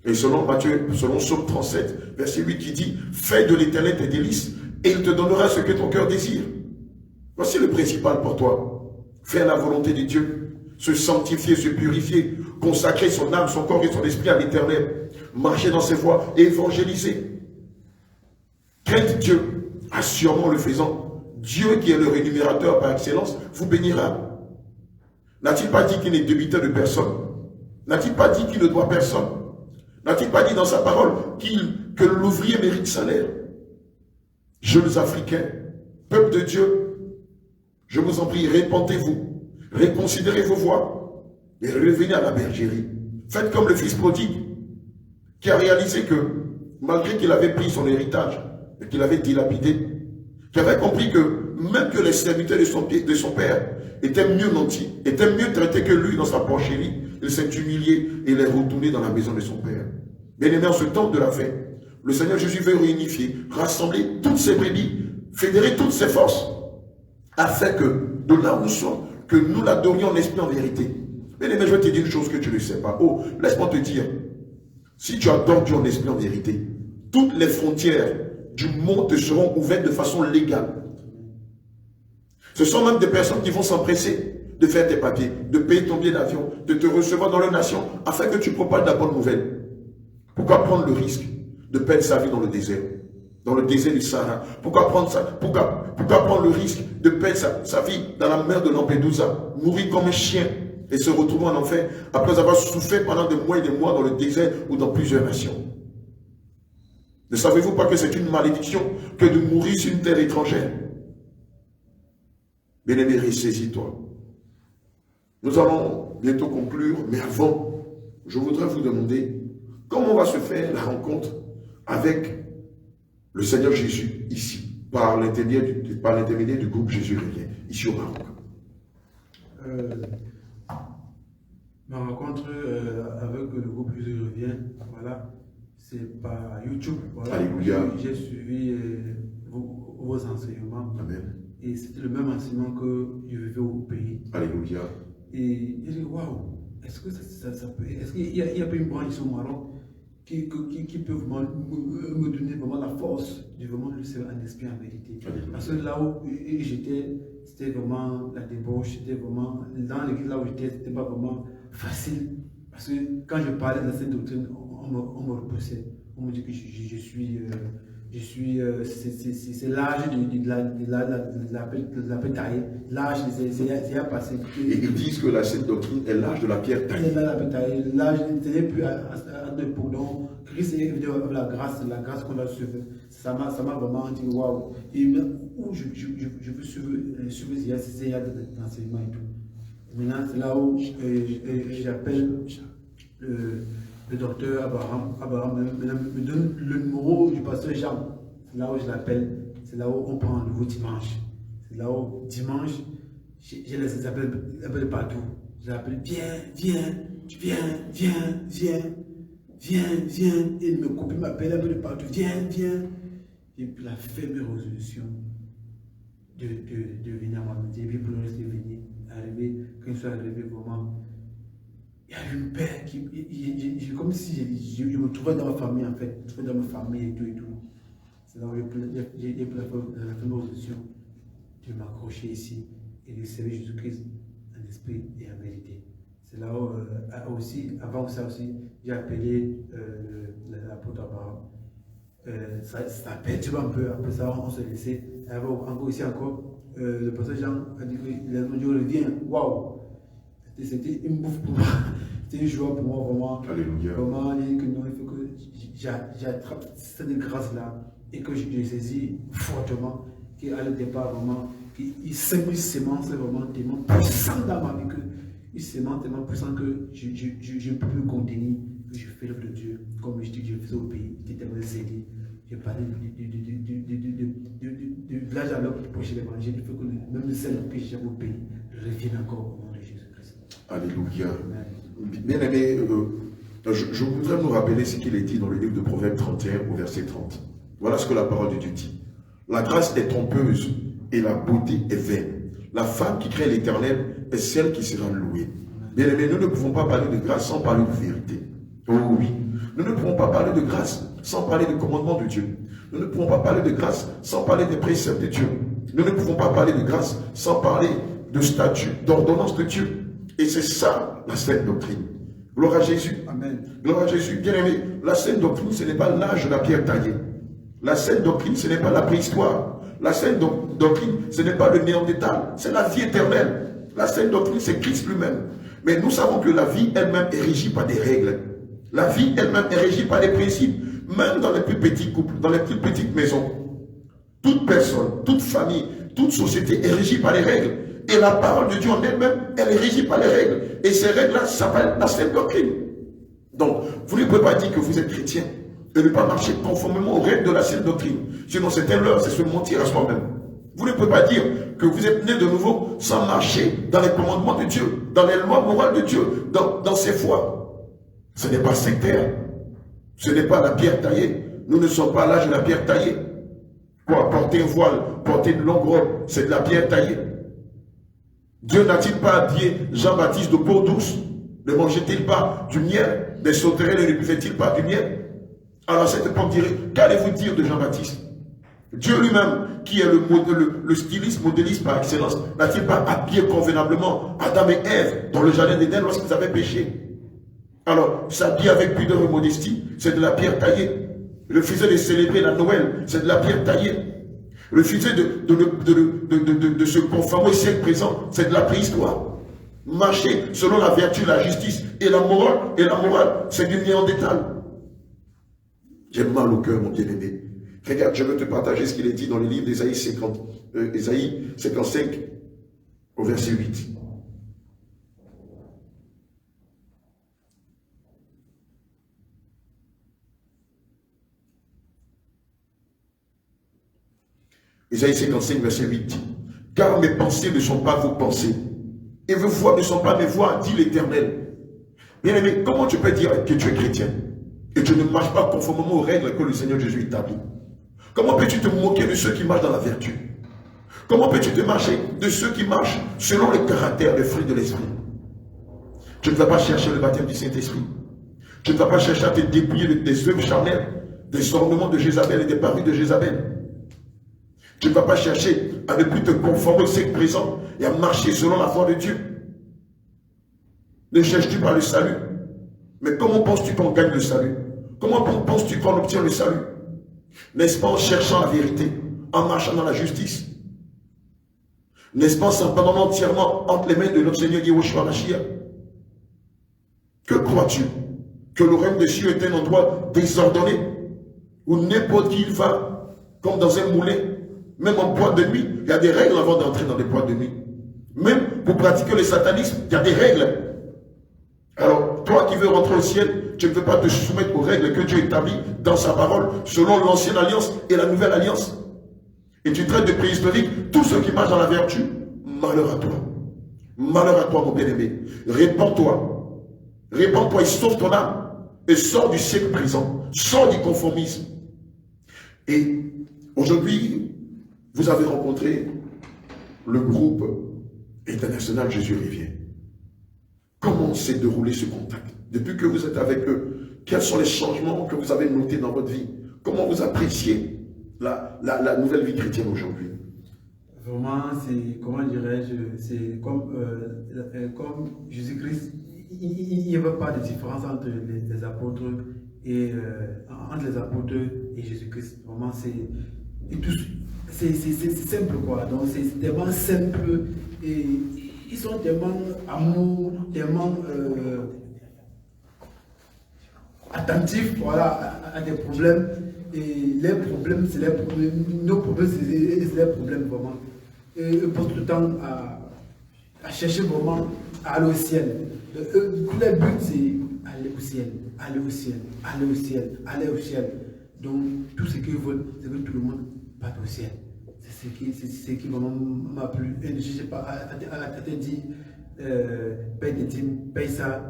Et selon Psaume 37, verset 8 qui dit « Fais de l'Éternel tes délices et il te donnera ce que ton cœur désire. » Voici le principal pour toi. Faire la volonté de Dieu, se sanctifier, se purifier, consacrer son âme, son corps et son esprit à l'Éternel, marcher dans ses voies et évangéliser. Crainte Dieu, assurément le faisant. Dieu qui est le rémunérateur par excellence vous bénira. N'a-t-il pas dit qu'il n'est débiteur de personne? N'a-t-il pas dit qu'il ne doit personne? N'a-t-il pas dit dans sa parole que l'ouvrier mérite salaire? Jeunes Africains, peuple de Dieu, je vous en prie, répentez-vous, reconsidérez vos voies et revenez à la bergerie. Faites comme le fils prodigue qui a réalisé que malgré qu'il avait pris son héritage et qu'il avait dilapidé, qui avait compris que même que les serviteurs de son père étaient mieux nantis, étaient mieux traités que lui dans sa porcherie, il s'est humilié et il est retourné dans la maison de son père. Bien-aimé, en ce temps de la fête, le Seigneur Jésus veut réunifier, rassembler toutes ses brebis, fédérer toutes ses forces, afin que de là où nous sommes, que nous l'adorions en esprit en vérité. Bien-aimé, je vais te dire une chose que tu ne sais pas. Oh, laisse-moi te dire, si tu adores Dieu en esprit en vérité, toutes les frontières du monde te seront ouvertes de façon légale. Ce sont même des personnes qui vont s'empresser de faire tes papiers, de payer ton billet d'avion, de te recevoir dans leur nation, afin que tu propages la bonne nouvelle. Pourquoi prendre le risque de perdre sa vie dans le désert du Sahara? Pourquoi prendre ça? Pourquoi prendre le risque de perdre sa vie dans la mer de Lampedusa, mourir comme un chien et se retrouver en enfer après avoir souffert pendant des mois et des mois dans le désert ou dans plusieurs nations? Ne savez-vous pas que c'est une malédiction que de mourir sur une terre étrangère? Bien-aimé, ressaisis-toi. Nous allons bientôt conclure, mais avant, je voudrais vous demander comment va se faire la rencontre avec le Seigneur Jésus ici, par l'intermédiaire du groupe Jésus revient, ici au Maroc. Ma rencontre avec le groupe Jésus revient, voilà, c'est par YouTube. Voilà. Alléluia. J'ai suivi vos enseignements. Amen. Et c'était le même enseignement que je vivais au pays. Alléluia. Et j'ai dit, waouh, est-ce que ça peut. Est-ce qu'il y a pas une branche ici au Maroc qui peut vraiment me donner vraiment la force de vraiment le servir en esprit, en vérité. Alléluia. Parce que là où j'étais, c'était vraiment la débauche, c'était vraiment. Dans l'église là où j'étais, c'était pas vraiment facile. Parce que quand je parlais de cette doctrine, on me repoussait. On me dit que c'est l'âge de la paix taillée. L'âge, c'est à passer. Et ils disent que la sainte doctrine est l'âge de la pierre taillée. L'âge n'est plus à pour donc Christ est venu avec la grâce qu'on a reçue. Ça m'a vraiment dit waouh. Et où je veux suivre l'enseignement et tout. Maintenant, c'est là où j'appelle le docteur Abraham me donne le numéro du pasteur Jean. C'est là où je l'appelle. C'est là où on prend un nouveau dimanche. C'est là où dimanche, j'ai les appels partout. Je l'appelle, viens. Et il me coupe, il m'appelle un peu de partout, viens. Et puis la ferme résolution de venir à moi. Et puis pour le reste de venir, arriver, quand je suis arrivé vraiment. Il y a une paix qui. Comme si je me trouvais dans ma famille en fait. Je me trouvais dans ma famille et tout. C'est là où j'ai pris la fameuse résolution de m'accrocher ici et de servir Jésus-Christ en esprit et en vérité. C'est là où aussi, avant ça aussi, j'ai appelé l'apôtre Abraham. Ça perturbe un peu. Après ça, on se laissait. Encore, le pasteur Jean a dit qu'il a dit reviens. Waouh! C'était une bouffe pour moi, c'était une joie pour moi, vraiment. Alléluia. Vraiment, il dit que non, il faut que j'attrape cette grâce-là et que je saisis fortement, qu'à le départ, vraiment, il sème une sémence vraiment tellement puissante dans ma vie, une sémence tellement puissante que je ne peux plus contenir, que je fais l'œuvre de Dieu, comme je dis que je faisais au pays, j'étais tellement zélé. Je parlais du village à l'autre pour l'évangile, il faut que même celle que j'ai au pays revienne encore au nom de Jésus. Alléluia. Bien aimé, je voudrais nous rappeler ce qu'il est dit dans le livre de Proverbes 31 au verset 30. Voilà ce que la parole de Dieu dit. La grâce est trompeuse et la beauté est vaine. La femme qui crée l'Éternel est celle qui sera louée. Bien aimé, nous ne pouvons pas parler de grâce sans parler de vérité. Oh oui. Nous ne pouvons pas parler de grâce sans parler du commandement de Dieu. Nous ne pouvons pas parler de grâce sans parler des préceptes de Dieu. Nous ne pouvons pas parler de grâce sans parler de statut, d'ordonnance de Dieu. Et c'est ça, la sainte doctrine. Gloire à Jésus. Amen. Gloire à Jésus. Bien aimé, la sainte doctrine, ce n'est pas l'âge de la pierre taillée. La sainte doctrine, ce n'est pas la préhistoire. La sainte doctrine, ce n'est pas le néandertal. C'est la vie éternelle. La sainte doctrine, c'est Christ lui-même. Mais nous savons que la vie elle-même est régie par des règles. La vie elle-même est régie par des principes. Même dans les plus petits couples, dans les plus petites maisons. Toute personne, toute famille, toute société est régie par les règles. Et la parole de Dieu en elle-même, elle est régie par les règles. Et ces règles-là s'appellent la sainte doctrine. Donc, vous ne pouvez pas dire que vous êtes chrétien et ne pas marcher conformément aux règles de la sainte doctrine. Sinon, c'est un leurre, c'est se mentir à soi-même. Vous ne pouvez pas dire que vous êtes né de nouveau sans marcher dans les commandements de Dieu, dans les lois morales de Dieu, dans ses voies. Ce n'est pas sectaire. Ce n'est pas la pierre taillée. Nous ne sommes pas à l'âge de la pierre taillée. Quoi, porter un voile, porter une longue robe, c'est de la pierre taillée. Dieu n'a-t-il pas habillé Jean-Baptiste de peau douce? Ne mangeait-il pas du miel? Des sauterelles ne lui buvait-il pas du miel? Alors cette époque dirait, qu'allez-vous dire de Jean-Baptiste? Dieu lui-même, qui est le styliste, modéliste par excellence, n'a-t-il pas habillé convenablement Adam et Ève dans le jardin d'Éden lorsqu'ils avaient péché? Alors, s'habiller avec pudeur et modestie, c'est de la pierre taillée. Refuser de célébrer la Noël, c'est de la pierre taillée. Refuser de se conformer au siècle présent, c'est de la préhistoire. Marcher selon la vertu, la justice et la morale, c'est du néandertal. J'ai mal au cœur, mon bien-aimé. Regarde, je veux te partager ce qu'il est dit dans le livre d'Ésaïe 55, au verset 8. Ésaïe 55, verset 8. Car mes pensées ne sont pas vos pensées, et vos voix ne sont pas mes voix, dit l'Éternel. Bien-aimé, comment tu peux dire que tu es chrétien et tu ne marches pas conformément aux règles que le Seigneur Jésus établit? Comment peux-tu te moquer de ceux qui marchent dans la vertu? Comment peux-tu te marcher de ceux qui marchent selon le caractère, le fruit de l'esprit? Tu ne vas pas chercher le baptême du Saint-Esprit. Tu ne vas pas chercher à te dépouiller des œuvres charnelles, des ornements de Jézabel et des parures de Jézabel. Tu ne vas pas chercher à ne plus te conformer au siècle présent et à marcher selon la voie de Dieu. Ne cherches-tu pas le salut? Mais comment penses-tu qu'on gagne le salut? Comment penses-tu qu'on obtient le salut? N'est-ce pas en cherchant la vérité, en marchant dans la justice? N'est-ce pas en s'abandonnant entièrement entre les mains de notre Seigneur Yahushua Mashiach? Que crois-tu? Que le règne des cieux est un endroit désordonné où n'importe qui va comme dans un moulin? Même en boîte de nuit, il y a des règles avant d'entrer dans des boîtes de nuit. Même pour pratiquer le satanisme, il y a des règles. Alors, toi qui veux rentrer au ciel, tu ne veux pas te soumettre aux règles que Dieu établit dans sa parole, selon l'ancienne alliance et la nouvelle alliance. Et tu traites de préhistorique tous ceux qui marchent dans la vertu. Malheur à toi. Malheur à toi, mon bien-aimé. Répands-toi. Répands-toi et sauve ton âme. Et sors du siècle présent. Sors du conformisme. Et aujourd'hui, vous avez rencontré le groupe international Jésus revient. Comment s'est déroulé ce contact? Depuis que vous êtes avec eux, quels sont les changements que vous avez notés dans votre vie? Comment vous appréciez la nouvelle vie chrétienne aujourd'hui? Vraiment, c'est, comment dirais-je, c'est comme Jésus-Christ, il n'y avait pas de différence entre les apôtres et Jésus-Christ. Vraiment, c'est simple, quoi. Donc c'est tellement simple et ils sont tellement amour, tellement attentifs, voilà, à des problèmes. Et les problèmes, c'est les problèmes, nos problèmes, c'est les problèmes vraiment. Et ils passent tout le temps à chercher vraiment à aller au ciel. Tout le but, c'est aller au ciel, aller au ciel, aller au ciel, aller au ciel. Donc tout ce qu'ils veulent, c'est que tout le monde parte au ciel. C'est ce qui vraiment m'a plu. Et je ne sais pas, à te dire, paye des dîmes, paye ça,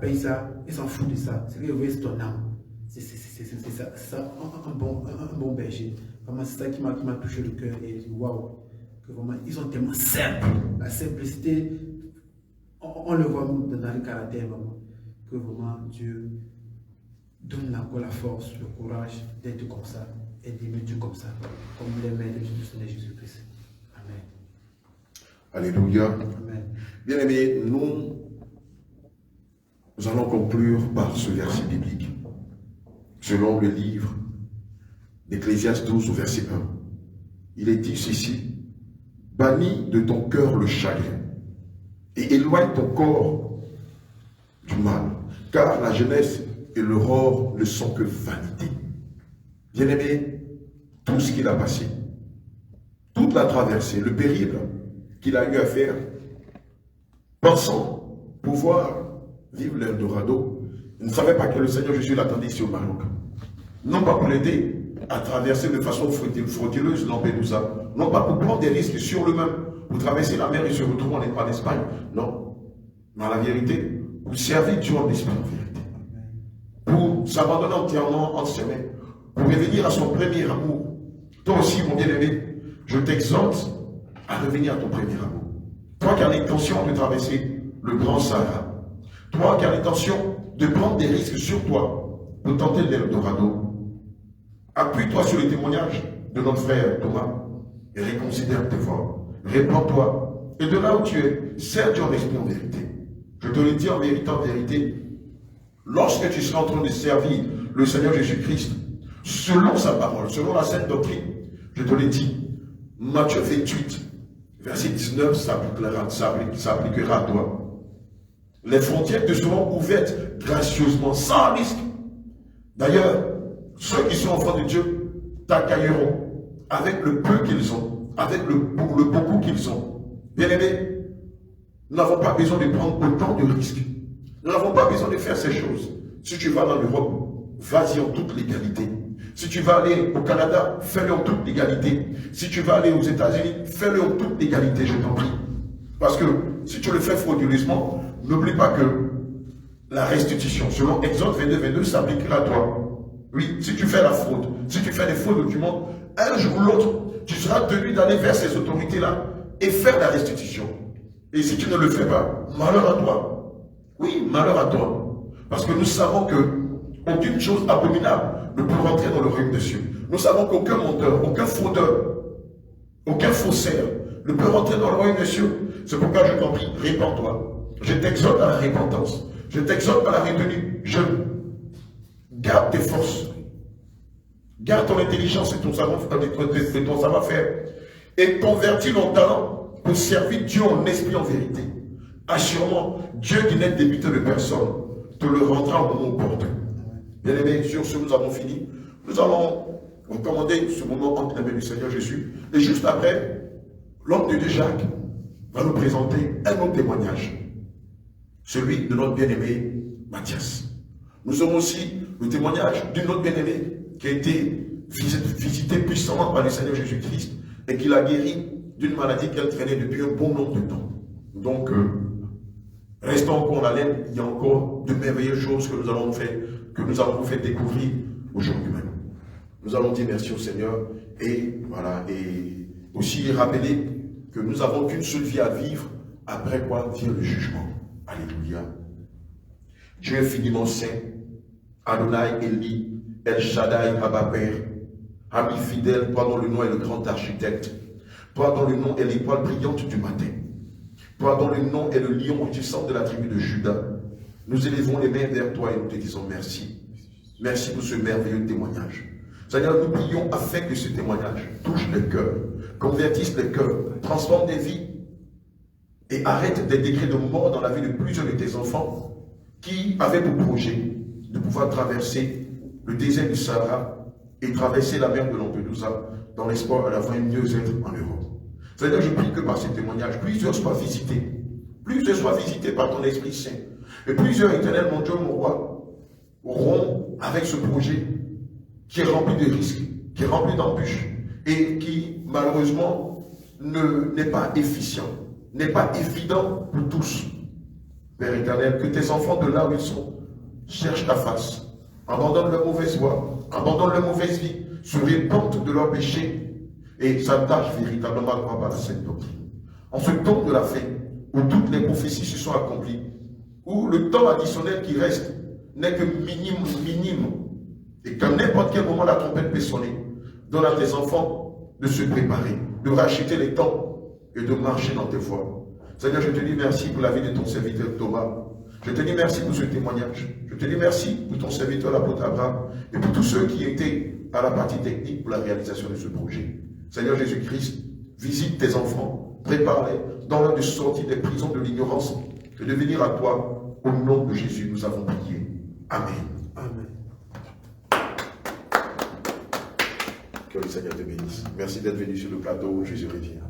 ils s'en foutent de ça. Ce qu'ils veulent, c'est ton âme. C'est ça, un bon berger. Vraiment, c'est ça qui m'a touché le cœur. Et waouh, que vraiment, ils sont tellement simples. La simplicité, on le voit dans le caractère, vraiment. Que vraiment, Dieu donne encore la force, le courage d'être comme ça. Et d'aimer Dieu comme ça, comme les mains de Jésus-Christ. Amen. Alléluia. Amen. Bien-aimés, nous allons conclure par ce verset biblique. Selon le livre d'Ecclésiaste 12 au verset 1, il est dit ceci: bannis de ton cœur le chagrin et éloigne ton corps du mal, car la jeunesse et l'aurore ne sont que vanité. Bien-aimé, tout ce qu'il a passé, toute la traversée, le périple qu'il a eu à faire, pensant pouvoir vivre l'Eldorado, il ne savait pas que le Seigneur Jésus l'attendait ici au Maroc. Non pas pour l'aider à traverser de façon frauduleuse Lampedusa, non pas pour prendre des risques sur lui-même, pour traverser la mer et se retrouver en Espagne, non. Mais en la vérité, pour servir Dieu en esprit, en vérité. Pour s'abandonner entièrement entre ses mains, pour revenir à son premier amour. Toi aussi, mon bien-aimé, je t'exhorte à revenir à ton premier amour. Toi qui as l'intention de traverser le grand Sahara, toi qui as l'intention de prendre des risques sur toi pour tenter l'Eldorado, appuie-toi sur les témoignages de notre frère Thomas et réconsidère tes voies. Répands-toi. Et de là où tu es, sers Dieu en esprit en vérité. Je te le dis en vérité, lorsque tu seras en train de servir le Seigneur Jésus-Christ, selon sa parole, selon la sainte doctrine, je te l'ai dit, Matthieu 28, verset 19, s'appliquera à toi. Les frontières te seront ouvertes gracieusement, sans risque. D'ailleurs, ceux qui sont enfants de Dieu t'accueilleront avec le peu qu'ils ont, avec le beaucoup qu'ils ont. Bien-aimés, nous n'avons pas besoin de prendre autant de risques. Nous n'avons pas besoin de faire ces choses. Si tu vas dans l'Europe, vas-y en toute légalité. Si tu vas aller au Canada, fais-le en toute légalité. Si tu vas aller aux États-Unis, fais-le en toute légalité, je t'en prie. Parce que si tu le fais frauduleusement, n'oublie pas que la restitution, selon Exode 22, s'appliquera à toi. Oui, si tu fais la fraude, si tu fais des faux documents, un jour ou l'autre, tu seras tenu d'aller vers ces autorités-là et faire la restitution. Et si tu ne le fais pas, malheur à toi. Oui, malheur à toi. Parce que nous savons que aucune chose abominable ne peut rentrer dans le royaume des cieux. Nous savons qu'aucun menteur, aucun fraudeur, aucun faussaire ne peut rentrer dans le royaume des cieux. C'est pourquoi je t'en prie, répands-toi. Je t'exhorte à la repentance. Je t'exhorte à la retenue. Garde tes forces. Garde ton intelligence et ton savoir-faire. Et convertis ton talent pour servir Dieu en esprit en vérité. Assurément, Dieu qui n'est débuté de personne te le rendra au moment opportun. Bien aimés, sur ce, nous avons fini. Nous allons recommander ce moment entre les mains du Seigneur Jésus. Et juste après, l'homme de Dieu Jacques va nous présenter un autre témoignage. Celui de notre bien-aimé Mathias. Nous avons aussi le témoignage d'une autre bien-aimée qui a été visitée puissamment par le Seigneur Jésus-Christ et qui l'a guéri d'une maladie qu'elle traînait depuis un bon nombre de temps. Donc, restons encore en haleine, il y a encore de merveilleuses choses que nous allons vous faire découvrir aujourd'hui même. Nous allons dire merci au Seigneur et voilà, et aussi rappeler que nous n'avons qu'une seule vie à vivre, après quoi vient le jugement. Alléluia. Dieu infiniment saint, Adonai Eli, El Shaddai, Abba Père, ami fidèle, toi dont le nom est le grand architecte, toi dont le nom est l'étoile brillante du matin, toi dont le nom est le lion rugissant de la tribu de Juda, nous élevons les mains vers toi et nous te disons merci. Merci pour ce merveilleux témoignage. Seigneur, nous prions afin que ce témoignage touche les cœurs, convertisse les cœurs, transforme des vies et arrête des décrets de mort dans la vie de plusieurs de tes enfants qui avaient pour projet de pouvoir traverser le désert du Sahara et traverser la mer de Lampedusa dans l'espoir à la fin mieux être en Europe. Seigneur, je prie que par ces témoignages, plusieurs soient visités par ton Esprit Saint. Et plusieurs, éternel, mon Dieu, mon roi, auront avec ce projet qui est rempli de risques, qui est rempli d'embûches et qui, malheureusement, n'est pas efficient, n'est pas évident pour tous. Père éternel, que tes enfants de là où ils sont cherchent ta face, abandonnent leur mauvaise voie, abandonnent leur mauvaise vie, se répandent de leurs péchés et s'attachent véritablement à croire par la sainte doctrine. En ce temps de la fin, où toutes les prophéties se sont accomplies, où le temps additionnel qui reste n'est que minime, et qu'à n'importe quel moment la trompette peut sonner, donne à tes enfants de se préparer, de racheter les temps et de marcher dans tes voies. Seigneur, je te dis merci pour la vie de ton serviteur Thomas. Je te dis merci pour ce témoignage. Je te dis merci pour ton serviteur l'apôtre Abraham et pour tous ceux qui étaient à la partie technique pour la réalisation de ce projet. Seigneur Jésus-Christ, visite tes enfants, prépare-les dans l'heure de sortie des prisons de l'ignorance et de venir à toi. Au nom de Jésus, nous avons prié. Amen. Amen. Que le Seigneur te bénisse. Merci d'être venu sur le plateau. Jésus revient.